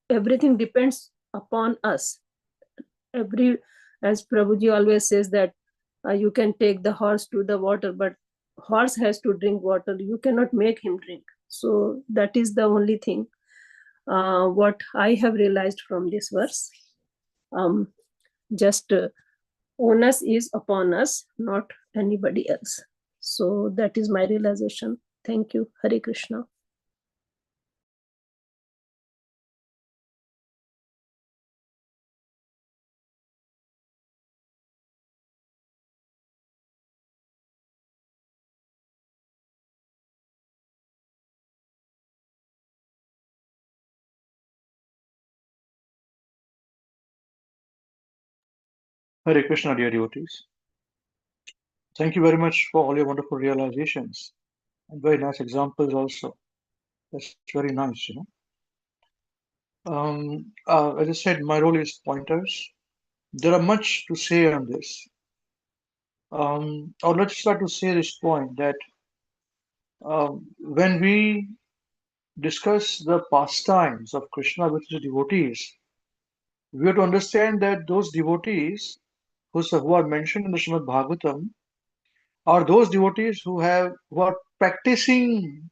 Everything depends upon us. As Prabhuji always says that you can take the horse to the water, but horse has to drink water. You cannot make him drink. So that is the only thing what I have realized from this verse. Just onus is upon us, not anybody else. So that is my realization. Thank you. Hare Krishna. Hare Krishna, dear devotees. Thank you very much for all your wonderful realizations and very nice examples also. That's very nice, As I said, my role is pointers. There are much to say on this. Or let's start to say this point that when we discuss the pastimes of Krishna with his devotees, we have to understand that those devotees who are mentioned in the Srimad Bhagavatam are those devotees who are practicing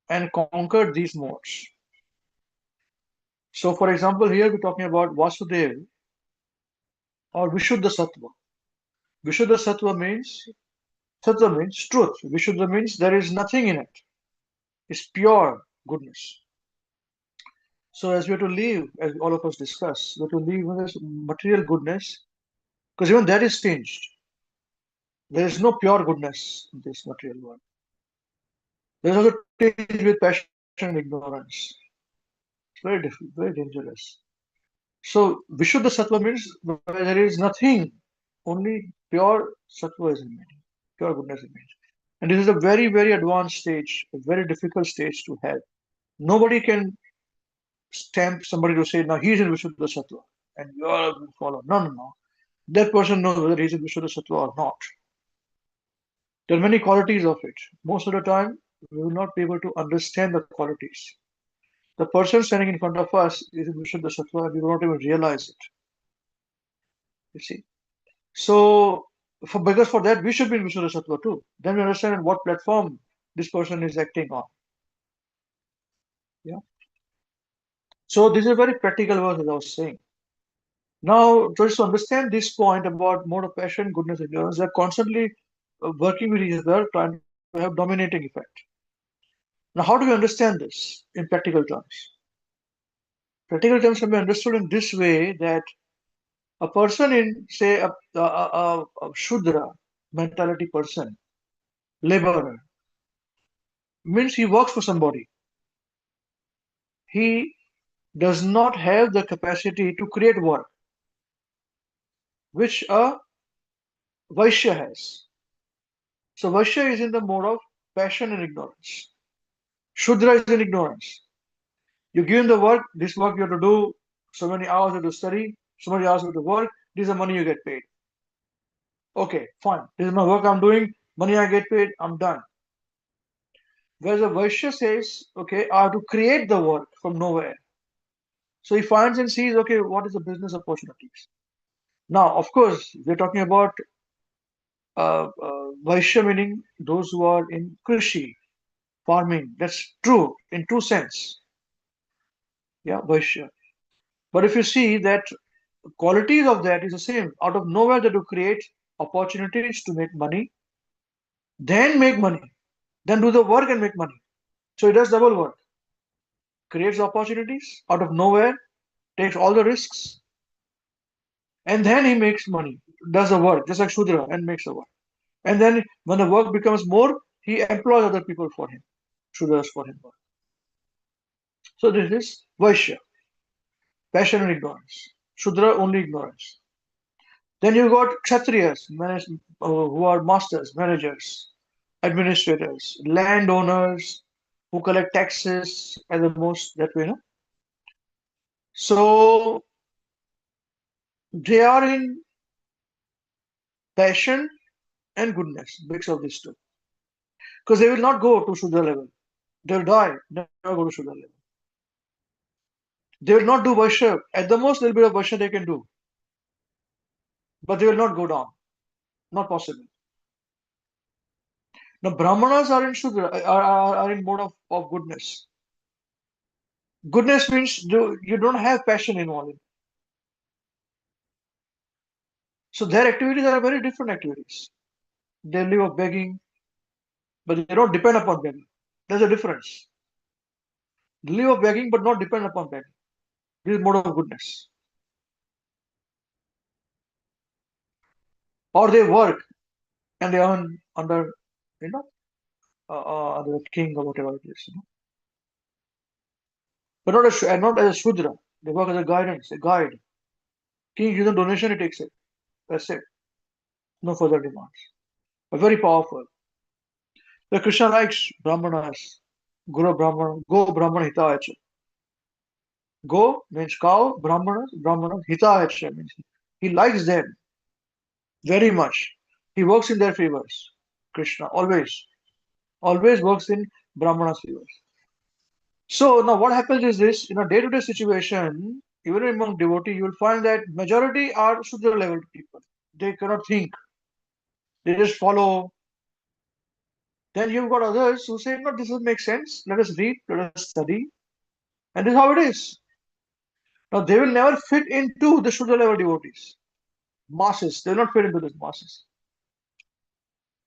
and conquered these modes. So, for example, here we're talking about Vasudeva or Vishuddha Sattva. Vishuddha Sattva means truth. Vishuddha means there is nothing in it. It's pure goodness. So as we have to leave, as all of us discuss, we have to leave with this material goodness, because even that is tinged. There is no pure goodness in this material world. There is also tinged with passion and ignorance. It's very difficult, very dangerous. So Vishuddha Sattva means where there is nothing, only pure Sattva is remaining, pure goodness remains. And this is a very, very advanced stage, a very difficult stage to have. Nobody can stamp somebody to say, now he's in Vishuddha Sattva and you are follow. No. That person knows whether he's in Vishuddha Sattva or not. There are many qualities of it. Most of the time, we will not be able to understand the qualities. The person standing in front of us is in Vishuddha Sattva, we will not even realize it. You see. So, because for that, we should be in Vishuddha Sattva too. Then we understand on what platform this person is acting on. Yeah. So, this is a very practical verse, as I was saying. Now, just to understand this point about mode of passion, goodness, and ignorance, they're constantly working with each other, trying to have dominating effect. Now, how do we understand this in practical terms? Practical terms can be understood in this way that a person in, say, a Shudra mentality person, laborer, means he works for somebody. He does not have the capacity to create work, which a Vaishya has. So Vaishya is in the mode of passion and ignorance. Shudra is in ignorance. You give him the work, this work you have to do, so many hours you have to study, so many hours you have to work, this is the money you get paid. Okay, fine. This is my work I'm doing, money I get paid, I'm done. Whereas a Vaishya says, okay, I have to create the work from nowhere. So he finds and sees, okay, what is the business opportunities? Now, of course, we're talking about Vaishya meaning those who are in Krishi, farming. That's true, in true sense. Yeah, Vaishya. But if you see that qualities of that is the same. Out of nowhere they do create opportunities to make money, then do the work and make money. So he does double work. Creates opportunities out of nowhere, takes all the risks, and then he makes money, does the work, just like Shudra, and makes the work. And then when the work becomes more, he employs other people for him. Shudras for him. So this is Vaishya, passion and ignorance. Shudra only ignorance. Then you got Kshatriyas, who are masters, managers, administrators, landowners who collect taxes at the most that way. No? So they are in passion and goodness, mix of these two. Because they will not go to Shudra level. They will die, never go to Shudra level. They will not do Vaishya. At the most, little bit of Vaishya they can do. But they will not go down. Not possible. Now, Brahmanas are in Shudra, are in mode of goodness. Goodness means you don't have passion involved. So their activities are very different activities. They live of begging, but they don't depend upon begging. There's a difference. They live of begging, but not depend upon begging. This is mode of goodness. Or they work and they earn under, under the king or whatever it is. But not as a Shudra. They work as a guidance, a guide. King gives a donation, he takes it. That's it. No further demands. But very powerful. The Krishna likes Brahmanas. Guru Brahmana, Go Brahmana Hitayacha. Go means cow, Brahmanas, Hitayacha means he likes them very much. He works in their favors. Krishna always works in Brahmana's favors. So now what happens is this, in a day-to-day situation, even among devotees, you will find that majority are Shudra level people. They cannot think. They just follow. Then you've got others who say, no, this doesn't make sense. Let us read, let us study. And this is how it is. Now they will never fit into the Shudra level devotees. Masses, they will not fit into these masses.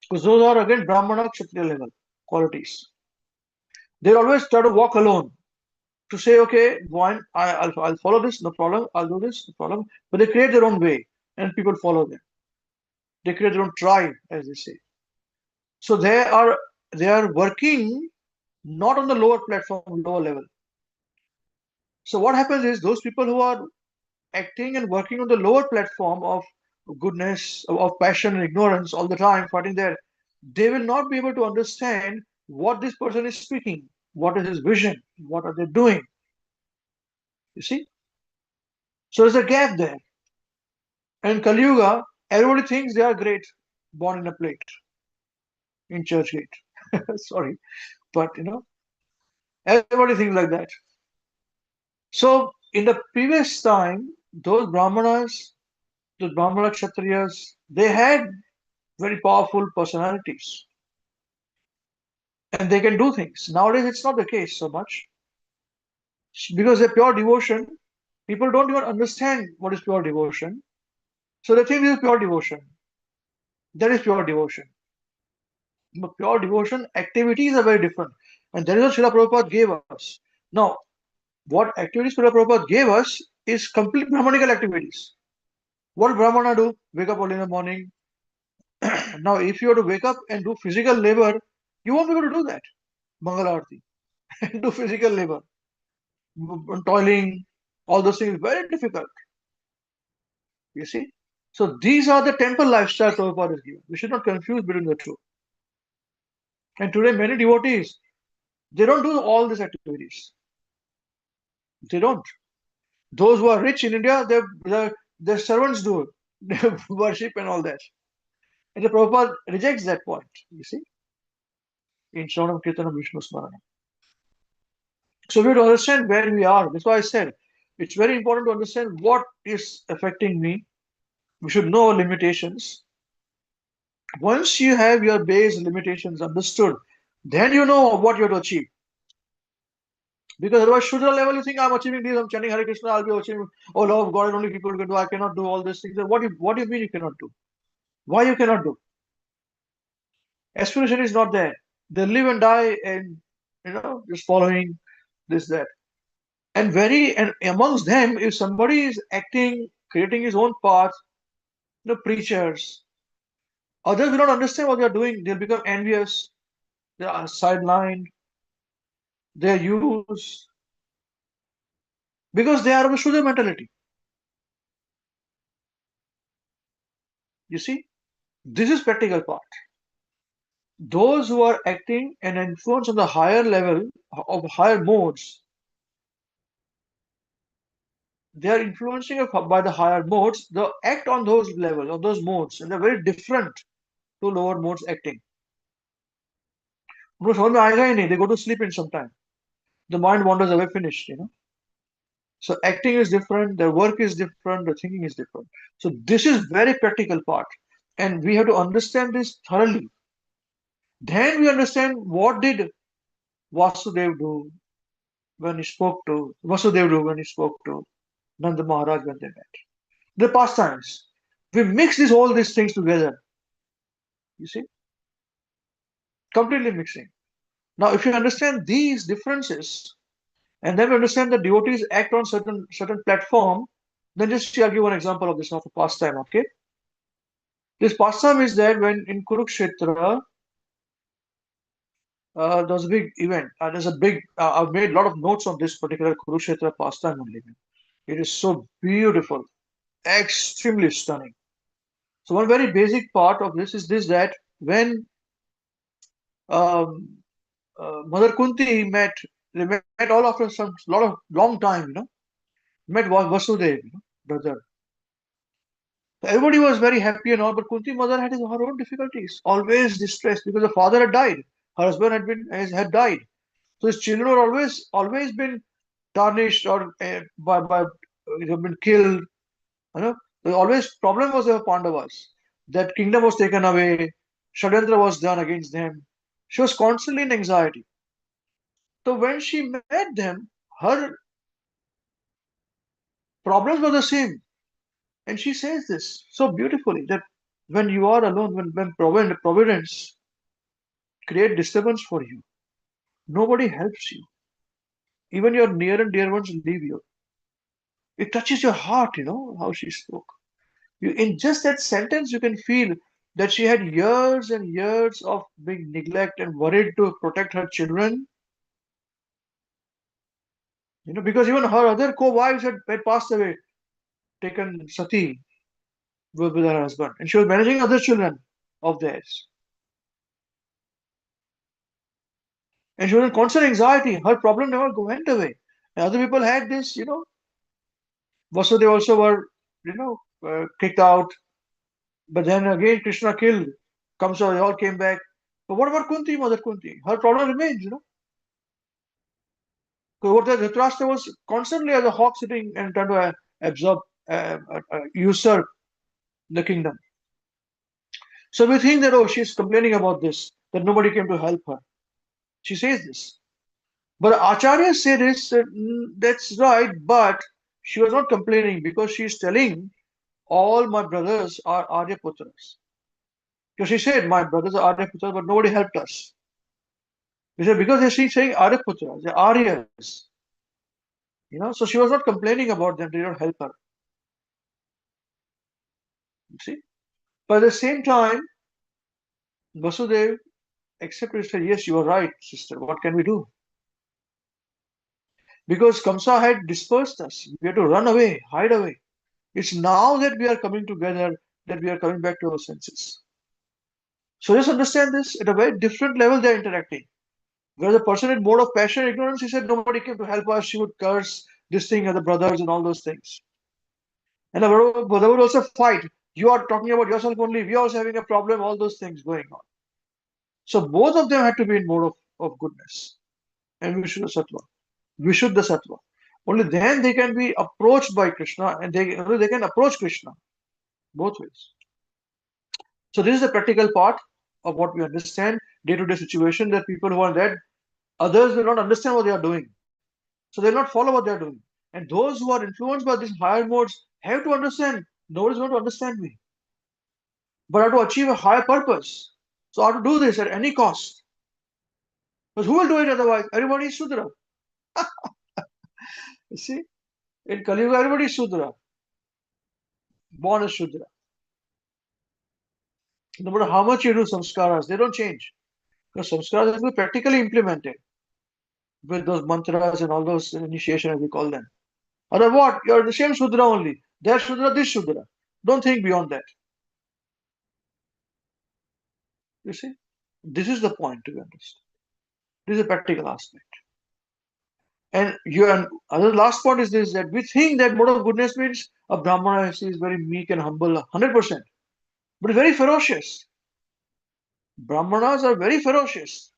Because those are again Brahmana Kshatriya level qualities. They always try to walk alone. To say, okay, fine, I'll follow this, no problem. I'll do this, no problem. But they create their own way, and people follow them. They create their own tribe, as they say. So they are working not on the lower platform, lower level. So what happens is those people who are acting and working on the lower platform of goodness, of passion and ignorance all the time, fighting there, they will not be able to understand what this person is speaking, what is his vision, what are they doing. You see? So there's a gap there. And in Kali Yuga, everybody thinks they are great, born in a plate, in church gate. Sorry, but everybody thinks like that. So in the previous time, those Brahmanas, the Brahmana Kshatriyas, they had very powerful personalities and they can do things. Nowadays, it's not the case so much because they're pure devotion. People don't even understand what is pure devotion. So they think this is pure devotion. That is pure devotion. But pure devotion activities are very different. And that is what Srila Prabhupada gave us. Now, what activities Srila Prabhupada gave us is complete Brahmanical activities. What Brahmana do? Wake up early in the morning. Now, if you have to wake up and do physical labor, you won't be able to do that. Mangal Aarti. And do physical labor. Toiling, all those things, very difficult. You see? So these are the temple lifestyle Prabhupada is given. We should not confuse between the two. And today, many devotees, they don't do all these activities. They don't. Those who are rich in India, their servants do it. They worship and all that. And the Prabhupada rejects that point, you see, in Shravanam Kirtanam Vishnu Smaranam. So we have to understand where we are. That's why I said it's very important to understand what is affecting me. We should know our limitations. Once you have your base limitations understood, then you know what you have to achieve. Because otherwise, Shudra level, you think I'm achieving this, I'm chanting Hare Krishna, I'll be achieving, oh love of God, and only people can do, I cannot do all these things. What do you mean you cannot do? Why you cannot do? Aspiration is not there. They live and die and just following this, that. And amongst them, if somebody is acting, creating his own path, preachers, others will not understand what they are doing. They'll become envious, they are sidelined, they are used because they are of a Shudra mentality. You see, this is practical part. Those who are acting and influence on the higher level of higher modes, they are influencing by the higher modes, they act on those levels, on those modes, and they're very different to lower modes acting. They go to sleep in some time. The mind wanders away, finished, So acting is different, their work is different, their thinking is different. So this is very practical part. And we have to understand this thoroughly. Then we understand what did Vasudev do when he spoke to Nanda Maharaj when they met. The pastimes. We mix all these things together. You see? Completely mixing. Now, if you understand these differences, and then we understand that devotees act on certain platform, then just I'll give one example of this of a pastime, okay? This pastime is that when in Kurukshetra, there was a big event. I've made a lot of notes on this particular Kurukshetra pastime only. It is so beautiful, extremely stunning. So one very basic part of this is this, that when Mother Kunti they met all after long time, met Vasudev, brother. So everybody was very happy and all, but Kunti mother had her own difficulties, always distressed because the father had died, her husband had died. So his children were always been tarnished or have been killed. The always problem was the Pandavas. That kingdom was taken away, Shadantra was done against them. She was constantly in anxiety. So when she met them, her problems were the same. And she says this so beautifully that when you are alone, when providence create disturbance for you, nobody helps you. Even your near and dear ones leave you. It touches your heart, how she spoke. In just that sentence, you can feel that she had years and years of being neglect and worried to protect her children. Because even her other co-wives had passed away, taken sati with her husband, and she was managing other children of theirs. And she was in constant anxiety. Her problem never went away. And other people had this, Vasudev also were, kicked out. But then again, Krishna killed. So they all came back. But what about Kunti, Mother Kunti? Her problem remains, So what the Dhritarashtra was constantly as a hawk sitting and trying to absorb, usurp the kingdom. So we think that, oh, she's complaining about this, that nobody came to help her. She says this. But Acharya said this, that, that's right, but she was not complaining because she's telling all my brothers are Aryaputras. So she said, my brothers are Aryaputras, but nobody helped us. He said, because they're saying Aryaputras, they're Aryas. So she was not complaining about them, they don't help her. You see? But at the same time, Vasudev accepted and said, yes, you are right, sister, what can we do? Because Kamsa had dispersed us. We had to run away, hide away. It's now that we are coming together, that we are coming back to our senses. So just understand this, at a very different level they are interacting. Whereas the person in mode of passion and ignorance, he said nobody came to help us, she would curse this thing and the brothers and all those things. And the brother would also fight. You are talking about yourself only, we are also having a problem, all those things going on. So both of them had to be in mode of goodness and Vishuddha Sattva. Vishuddha Sattva. Only then they can be approached by Krishna and they can approach Krishna both ways. So this is the practical part of what we understand day-to-day situation, that people who are dead, others will not understand what they are doing. So they will not follow what they are doing. And those who are influenced by these higher modes have to understand, nobody is going to understand me. But I have to achieve a higher purpose. So I have to do this at any cost. Because who will do it otherwise? Everybody is Shudra. You see? In Kali Yuga, everybody is Shudra. Born as Shudra. No matter how much you do samskaras, they don't change. Because samskaras have to be practically implemented with those mantras and all those initiation, as we call them. Other what? You're the same Shudra only. They're Shudra, this Shudra. Don't think beyond that. You see? This is the point to be understood. This is a practical aspect. And other last point is this, that we think that mode of goodness means a Brahmana is very meek and humble, 100%. But very ferocious. Brahmanas are very ferocious.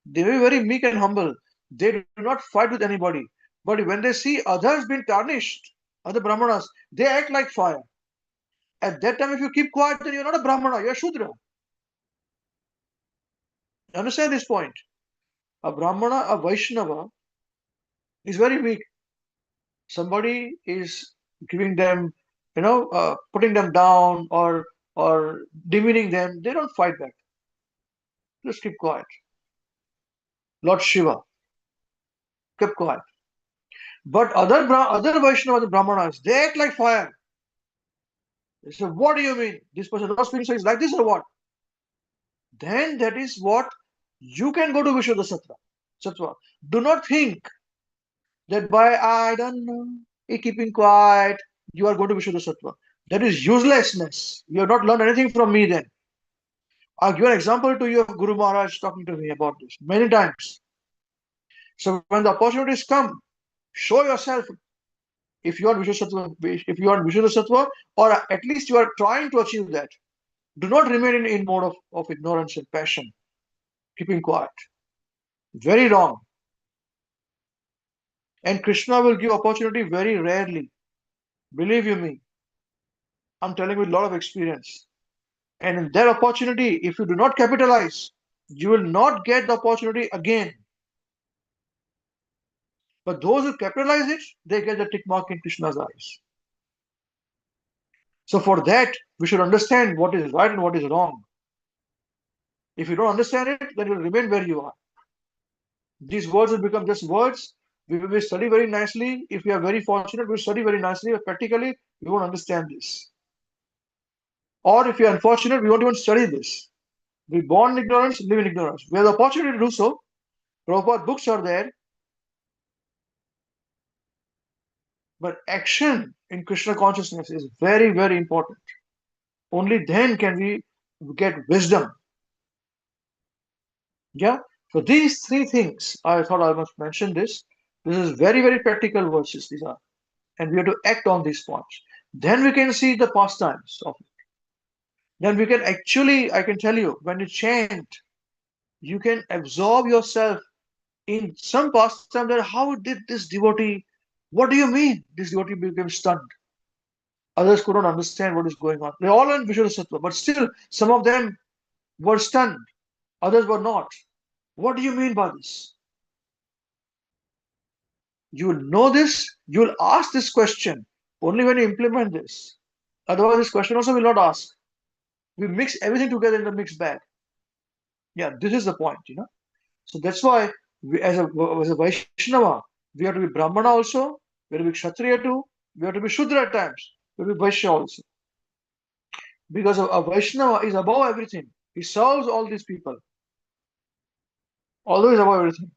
They are very meek and humble. They do not fight with anybody. But when they see others being tarnished, other Brahmanas, they act like fire. At that time, if you keep quiet, then you're not a Brahmana, you're a Shudra. Understand this point? A Brahmana, a Vaishnava, is very weak. Somebody is giving them, putting them down or demeaning them, they don't fight back. Just keep quiet. Lord Shiva kept quiet. But other Vaishnavas, the Brahmanas, they act like fire. They say, what do you mean? This person not speaking, so he's like this or what? Then that is what you can go to Vishuddha Sattva. Do not think that by, I don't know, keeping quiet, you are going to Vishuddha Sattva. That is uselessness. You have not learned anything from me then. I'll give an example to you of Guru Maharaj talking to me about this many times. So when the opportunities come, show yourself if you are Vishuddha Sattva, or at least you are trying to achieve that. Do not remain in mode of ignorance and passion, keeping quiet. Very wrong. And Krishna will give opportunity very rarely. Believe you me. I'm telling you with a lot of experience. And in that opportunity, if you do not capitalize, you will not get the opportunity again. But those who capitalize it, they get the tick mark in Krishna's eyes. So for that, we should understand what is right and what is wrong. If you don't understand it, then you will remain where you are. These words will become just words. We will study very nicely. If we are very fortunate, we will study very nicely, but practically, we won't understand this. Or if you are unfortunate, we won't even study this. We born in ignorance, live in ignorance. We have the opportunity to do so. Prabhupada books are there. But action in Krishna consciousness is very, very important. Only then can we get wisdom. Yeah? So these three things, I thought I must mention this. This is very, very practical verses, these are. And we have to act on these points. Then we can see the pastimes of it. Then we can actually, I can tell you, when you chant, you can absorb yourself in some pastime that how did this devotee, what do you mean? This devotee became stunned. Others could not understand what is going on. They all in Visuddha Sattva, but still some of them were stunned, others were not. What do you mean by this? You will know this, you will ask this question only when you implement this. Otherwise, this question also will not ask. We mix everything together in the mixed bag. Yeah, this is the point, So that's why we, as a Vaishnava, we have to be Brahmana also, we have to be Kshatriya too, we have to be Shudra at times, we have to be Vaishya also. Because a Vaishnava is above everything. He serves all these people. Although he's above everything.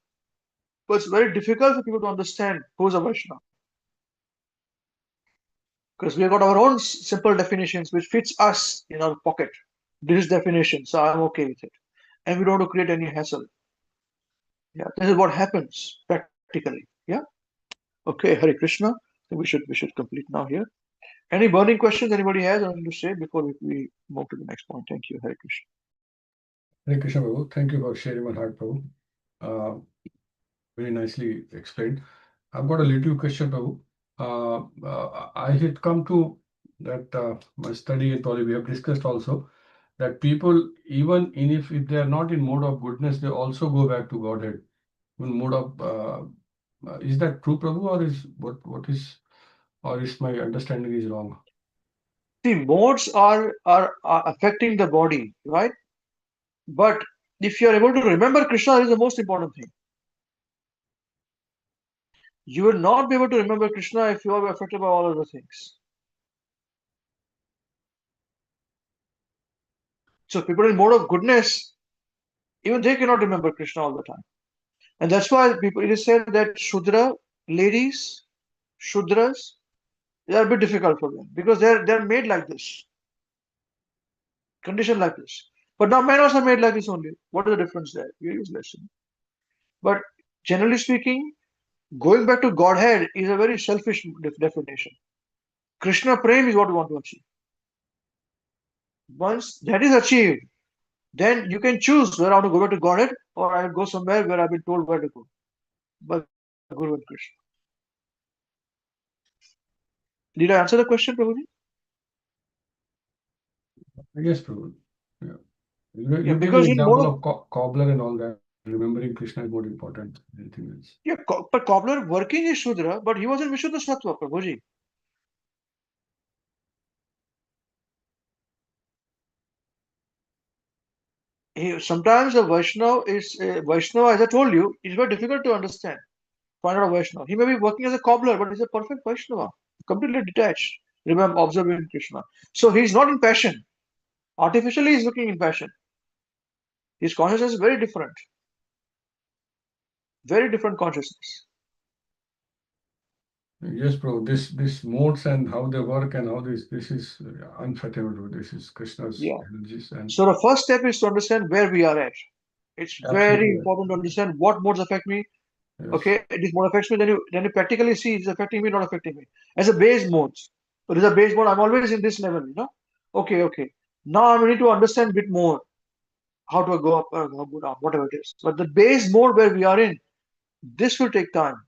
But it's very difficult for people to understand who's a Vaishnava. Because we have got our own simple definitions which fits us in our pocket. This is definition, so I'm okay with it. And we don't want to create any hassle. Yeah, this is what happens practically. Yeah. Okay, Hare Krishna. So we should complete now here. Any burning questions anybody has anything to say before we move to the next point? Thank you, Hare Krishna. Hare Krishna, Prabhu. Thank you for sharing your heart, Prabhu. Very nicely explained. I've got a little question, Prabhu. I had come to that my study and probably we have discussed also that people, even if they are not in mode of goodness, they also go back to Godhead. In mode of is that true, Prabhu, or is what is, or is my understanding is wrong? See, modes are affecting the body, right? But if you are able to remember Krishna, is the most important thing. You will not be able to remember Krishna if you are affected by all other things. So people in mode of goodness, even they cannot remember Krishna all the time. And that's why it is said that Shudra, ladies, Shudras, they are a bit difficult for them because they're made like this, conditioned like this. But now men also made like this only. What is the difference there? We are useless. But generally speaking, going back to Godhead is a very selfish definition. Krishna Prem is what we want to achieve. Once that is achieved, then you can choose whether I want to go back to Godhead or I will go somewhere where I've been told where to go. By Guru and Krishna. Did I answer the question, Prabhuji? Yes, Prabhu. Yeah. Yeah, You give because the in mode example of of cobbler and all that. Remembering Krishna is more important than anything else. yeah, but cobbler working is Shudra, but he was in Vishuddha Sattva, Prabhuji. Sometimes a Vaishnava, as I told you, is very difficult to understand. Find out a Vaishnava. He may be working as a cobbler, but he's a perfect Vaishnava, completely detached. Remember, observing Krishna. So he's not in passion. Artificially, he's looking in passion. His consciousness is very different consciousness. Yes, bro. This modes and how they work and how this is unfathomable. This is Krishna's Yeah. energies and So the first step is to understand where we are at. It's very absolutely right. important to understand what modes affect me. Yes. Okay, this mode affects me. Then you practically see it's affecting me, not affecting me. As a base modes. So this is a base mode. I'm always in this level. Okay. Now I need to understand a bit more how to go up or go down, whatever it is. But the base mode where we are in, this will take time,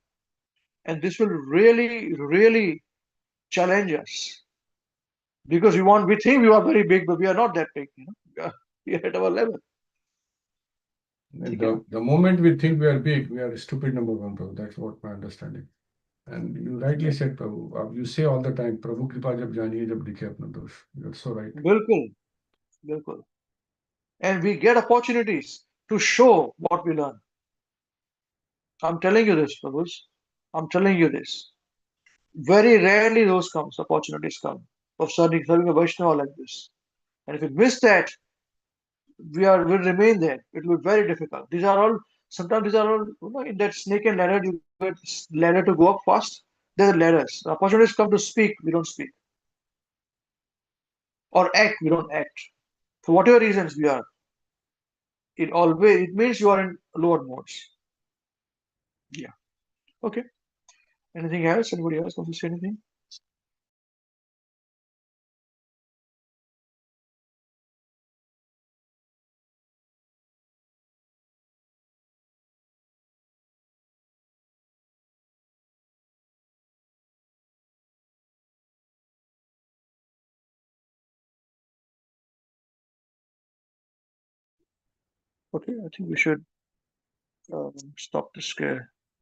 and this will really, really challenge us because we think we are very big, but we are not that big. We are at our level. The moment we think we are big, we are stupid number one, Prabhu. That's what my understanding. And you rightly said, Prabhu. You say all the time, Prabhu कृपा जब जानिए जब दिखे अपना दोष. You're so right. Bilkul. And we get opportunities to show what we learn. I'm telling you this, Prabhus. I'm telling you this. Very rarely those opportunities come of serving a Vaishnava like this. And if we miss that, will remain there. It will be very difficult. Sometimes these are all, in that snake and ladder, you get ladder to go up fast. There are ladders. The opportunities come to speak, we don't speak. Or act, we don't act. For whatever reasons we are. It means you are in lower modes. Yeah. Okay. Anything else? Anybody else wants to say anything? Okay, I think we should stop this scare.